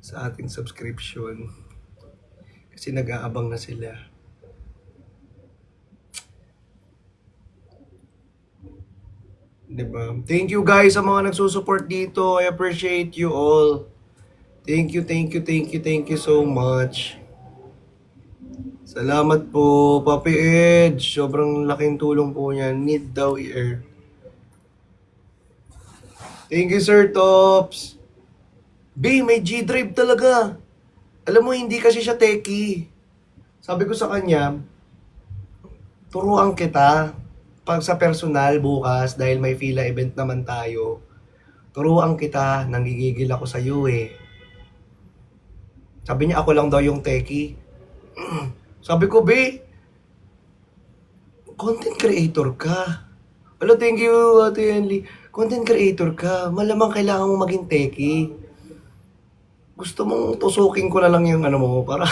sa ating subscription. Kasi nag-aabang na sila. Diba? Thank you guys sa mga nagsusupport dito. I appreciate you all. Thank you so much. Salamat po, Papi Edge. Sobrang laking tulong po niyan. Need daw i-air. Thank you, Sir Tops. B, may G-Drive talaga. Alam mo, hindi kasi siya techie. Sabi ko sa kanya, turuan kita pag sa personal bukas dahil may fila event naman tayo. Turuan kita, nanggigigil ako sa iyo eh. Sabi niya, ako lang daw yung techie. Sabi ko, B, content creator ka. Hello, thank you, Ate Henley. Content creator ka. Malamang kailangan mo maging techie. Gusto mong tusukin ko na lang yung ano mo para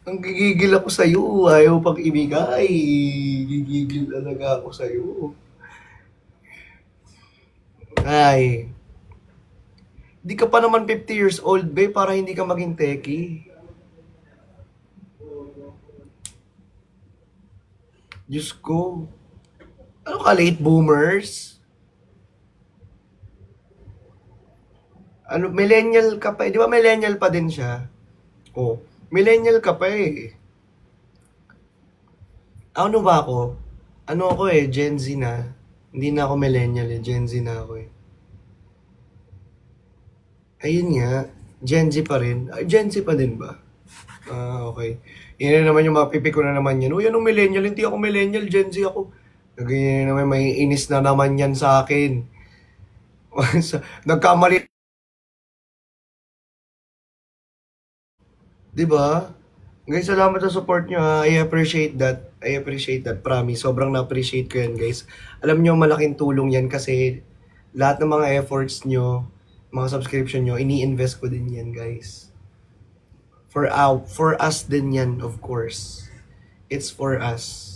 ang gigigil ako sa iyo, ayaw pag ibigay. Gigigil talaga ako sa iyo. Ay. Hindi ka pa naman 50 years old, be, para hindi ka maging techie. Diyos ko. Ano ka, late boomers? Ano, millennial ka pa eh. Di ba millennial pa din siya? Oh, millennial ka pa eh. Ano ba ako? Ano ako eh, Gen Z na. Hindi na ako millennial eh, Gen Z na ako eh. Ayun nga. Gen Z pa rin. Gen Z pa din ba? Okay. Yan na naman yung mapipiko na naman yan. Uy, anong millennial? Hindi ako millennial, Gen Z ako. Ganyan naman, may inis na naman yan sa akin. Nagkamali. Diba? Guys, salamat sa support nyo ha. I appreciate that. I appreciate that. Promise. Sobrang na-appreciate ko yan, guys. Alam nyo, malaking tulong yan kasi lahat ng mga efforts nyo, mga subscription nyo, ini-invest ko din yan, guys. For us din yan, of course. It's for us.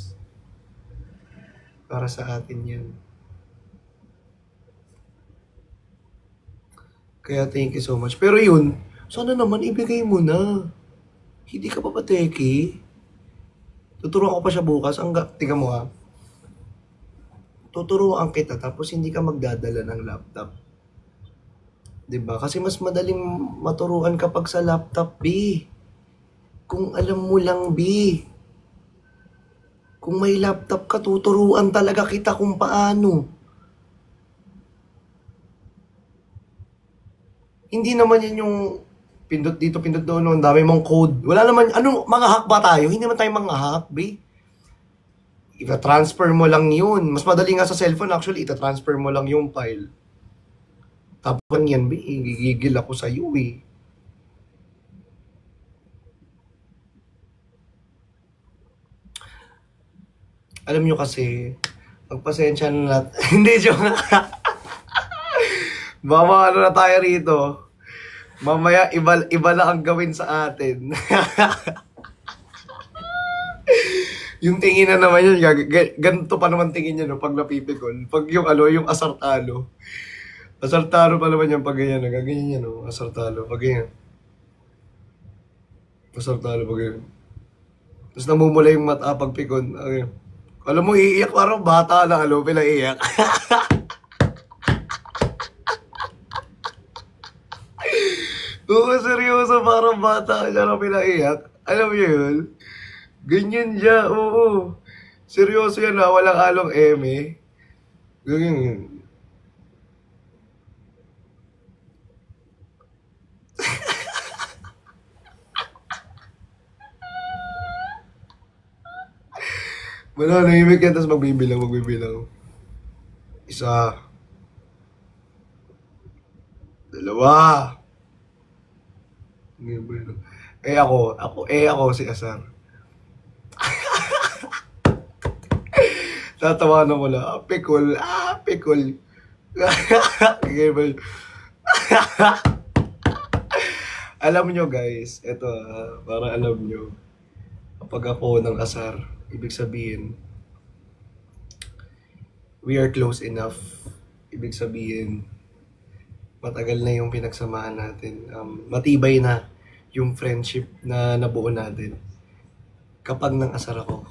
Para sa atin yan. Kaya thank you so much. Pero yun, sana naman ibigay mo na. Hindi ka pa pateki. Tuturuan ko pa siya bukas. Tiga mo ha. Tuturuan kita tapos hindi ka magdadala ng laptop. 'Di ba? Kasi mas madaling maturuan kapag sa laptop, B. Kung alam mo lang, B. Kung may laptop ka, tuturuan talaga kita kung paano. Hindi naman yan yung pindot dito, pindot doon, ang dami mong code. Wala naman, mga hack ba tayo? Hindi naman tayo mga hack, B. Ita-transfer mo lang yun. Mas madali nga sa cellphone, actually, ita-transfer mo lang yung file. Tapos yan, B, gigigil ako sa iyo, eh. Alam nyo kasi, magpasensya na natin. Hindi, joke. Mama, ano na tayo rito? Mamaya, iba na ang gawin sa atin. Yung tingin na naman yun, ganito pa naman tingin niya, no, pag napipikon. Pag yung, yung asartalo. Asartalo pa naman yan pag ganyan, gaganyan yan, no, asartalo, pag ganyan. Asartalo, pag ganyan. Tapos namumula yung mata pag pikon. Okay. Alam mo, iiyak parang bata na, pinaiyak. Oo, seryoso, parang bata siya na pinaiyak. Alam mo yun? Ganyan siya, oo. Seryoso yan ha, walang halong eme. Ganyan. Wala, nahimik yan, tapos magbibilang. Isa. Dalawa. Ako si Asar. Tatawanan mo lang, pikul. Alam nyo guys, eto para alam nyo, kapag ako ng Asar, ibig sabihin, we are close enough. Ibig sabihin, matagal na yung pinagsamahan natin. Matibay na yung friendship na nabuo natin kapag nang asar ako.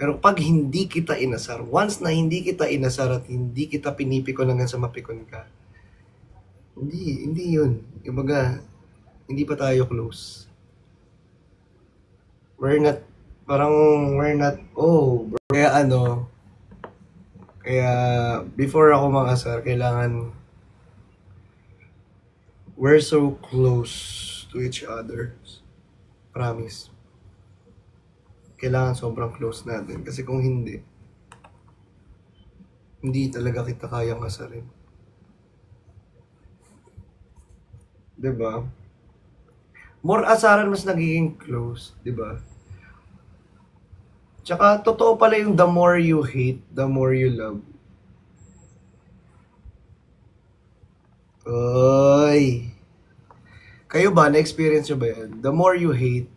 Pero pag hindi kita inasar, once na hindi kita inasar at hindi kita pinipikon hanggang sa mapikon ka, hindi yun. Kumbaga, hindi pa tayo close. We're not, bro. Kaya before ako mang-asar, kailangan we're so close to each other. Promise. Kailangan sobrang close natin. Kasi kung hindi talaga kita kayang asarin. Diba? More asaran, mas nagiging close. Diba? Tsaka, totoo pala yung the more you hate, the more you love. Oy! Kayo ba, na-experience nyo ba yan? The more you hate,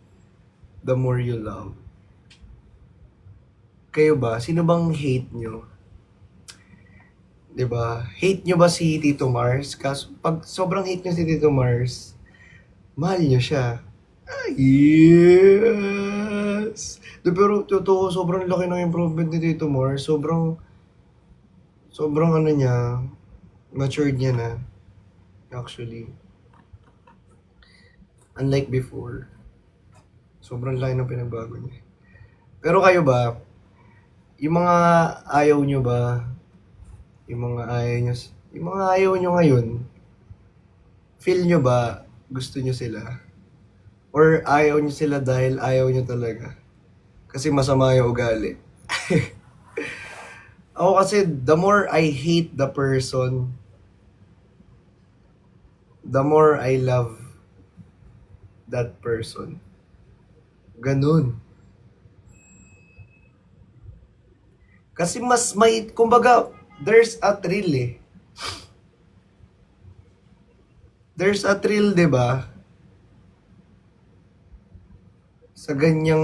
the more you love. Kayo ba, sino bang hate nyo? Diba? Hate nyo ba si Tito Mars? Kasi pag sobrang hate nyo si Tito Mars, mahal nyo siya. Yes! Pero totoo, sobrang laki ng improvement ni Tito Mars. Sobrang ano niya, matured niya na. Actually. Unlike before. Sobrang laki ng pinagbago niya. Pero kayo ba, yung mga ayaw nyo ba, yung mga ayaw nyo ngayon, feel nyo ba gusto nyo sila. Or ayaw nyo sila dahil ayaw nyo talaga. Kasi masama yung ugali. Ako kasi, the more I hate the person, the more I love that person. Ganun. Kasi mas may, kumbaga, there's a thrill eh. There's a thrill, di ba? Sa ganyang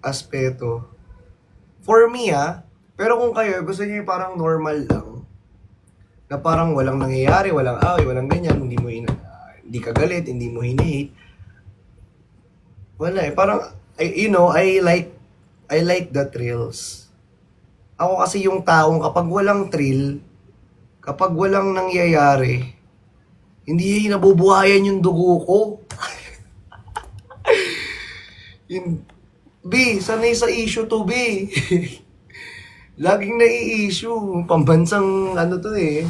aspeto. For me pero kung kayo, gusto niyo yung parang normal lang, na parang walang nangyayari, walang away, walang ganyan, hindi ka galit, hindi mo hini-hate. Wala parang, I like the thrills. Ako kasi yung taong kapag walang thrill, kapag walang nangyayari, hindi nabubuhayan yung dugo ko. Sanay sa issue to, B. Laging nai-issue. Pambansang to eh.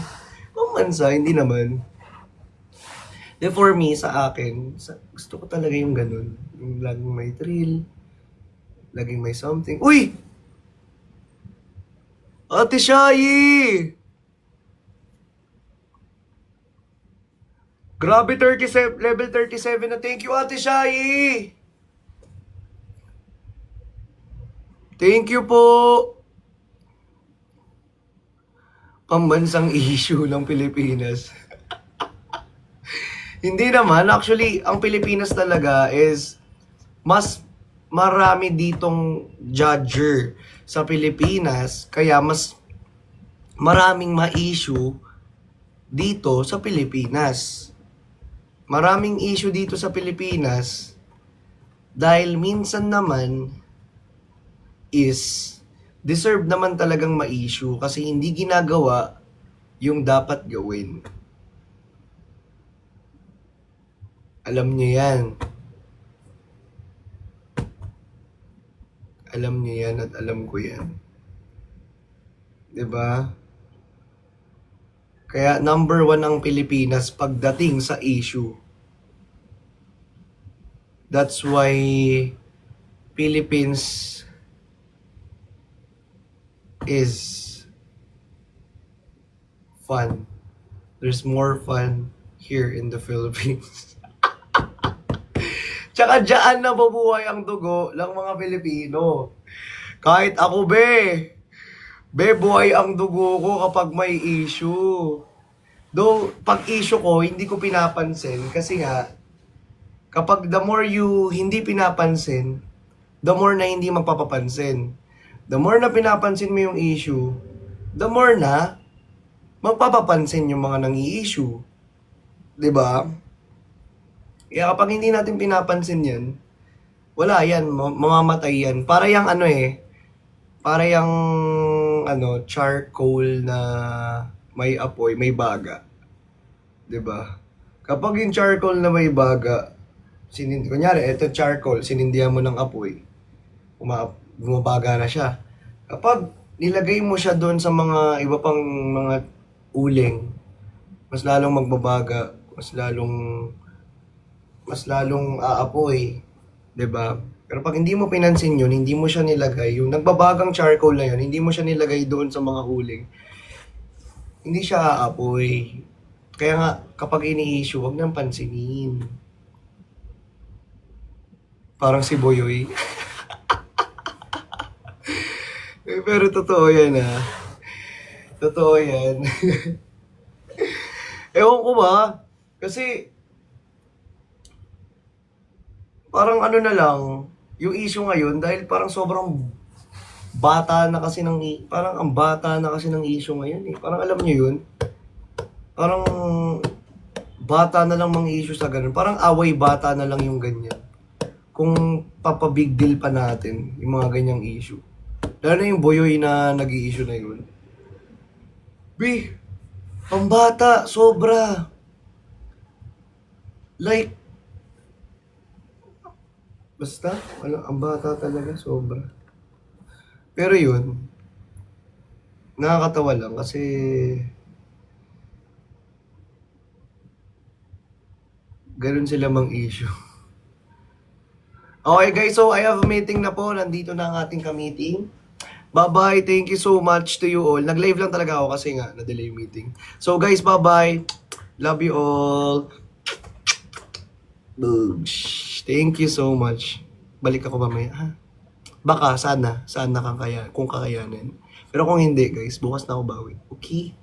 Pambansa, hindi naman. For me, sa akin, gusto ko talaga yung ganun. Yung laging may thrill. Laging may something. Uy! Ate Shayi! Grabe, 37, level 37 na. Thank you, Ate Shayi! Thank you po! Pambansang issue ng Pilipinas. Hindi naman. Actually, ang Pilipinas talaga is mas marami ditong judger sa Pilipinas. Kaya mas maraming ma-issue dito sa Pilipinas. Maraming issue dito sa Pilipinas dahil minsan naman is deserve naman talagang ma-issue kasi hindi ginagawa yung dapat gawin. Alam niyo yan. Alam niyo yan at alam ko yan. 'Di ba? Kaya number 1 ang Pilipinas pagdating sa issue. That's why Philippines is fun. There's more fun here in the Philippines. Tsaka dyan nabubuhay ang dugo ng mga Pilipino. Kahit ako, buhay ang dugo ko kapag may issue. Though, pag issue ko, hindi ko pinapansin kasi nga, kapag the more you hindi pinapansin, the more na hindi magpapapansin. The more na pinapansin mo yung issue, the more na magpapapansin yung mga nang-i-issue. 'Di ba? Kaya kapag hindi natin pinapansin yan, wala yan, mamamatay yan. Para yung para yung charcoal na may apoy, may baga. 'Di ba? Kapag yung charcoal na may baga, kunyari, ito charcoal, sinindihan mo ng apoy, bumabaga na siya. Kapag nilagay mo siya doon sa mga iba pang mga uling, mas lalong magbabaga, mas lalong aapoy, 'di ba? Pero pag hindi mo pinansin yun, hindi mo siya nilagay, yung nagbabagang charcoal na yun, hindi mo siya nilagay doon sa mga uling, hindi siya aapoy. Kaya nga, kapag ini-issue, wag nang pansinin. Parang si Boyoy. Pero totoo yan Totoo yan. Ewan ko ba? Kasi, parang na lang, yung issue ngayon, dahil parang sobrang bata na kasi parang ang bata na kasi ng issue ngayon eh. Parang alam niyo yun? Parang bata na lang mga issue sa ganun. Parang away bata na lang yung ganyan. Kung papabig deal pa natin yung mga ganyang issue. Lalo na yung Boyoy na nag-i-issue na yun. Pambata, sobra. Like, basta, ang bata talaga, sobra. Pero yun, nakakatawa lang kasi Ganun sila mang issue. Okay guys, so I have a meeting na po. Nandito na ang ating ka-meeting. Bye-bye. Thank you so much to you all. Nag-live lang talaga ako kasi nga, na-delay yung meeting. So guys, bye-bye. Love you all. Boosh. Thank you so much. Balik ako mamaya, ha? Baka, sana kung kakayanin. Pero kung hindi, guys, bukas na ako bawi. Okay?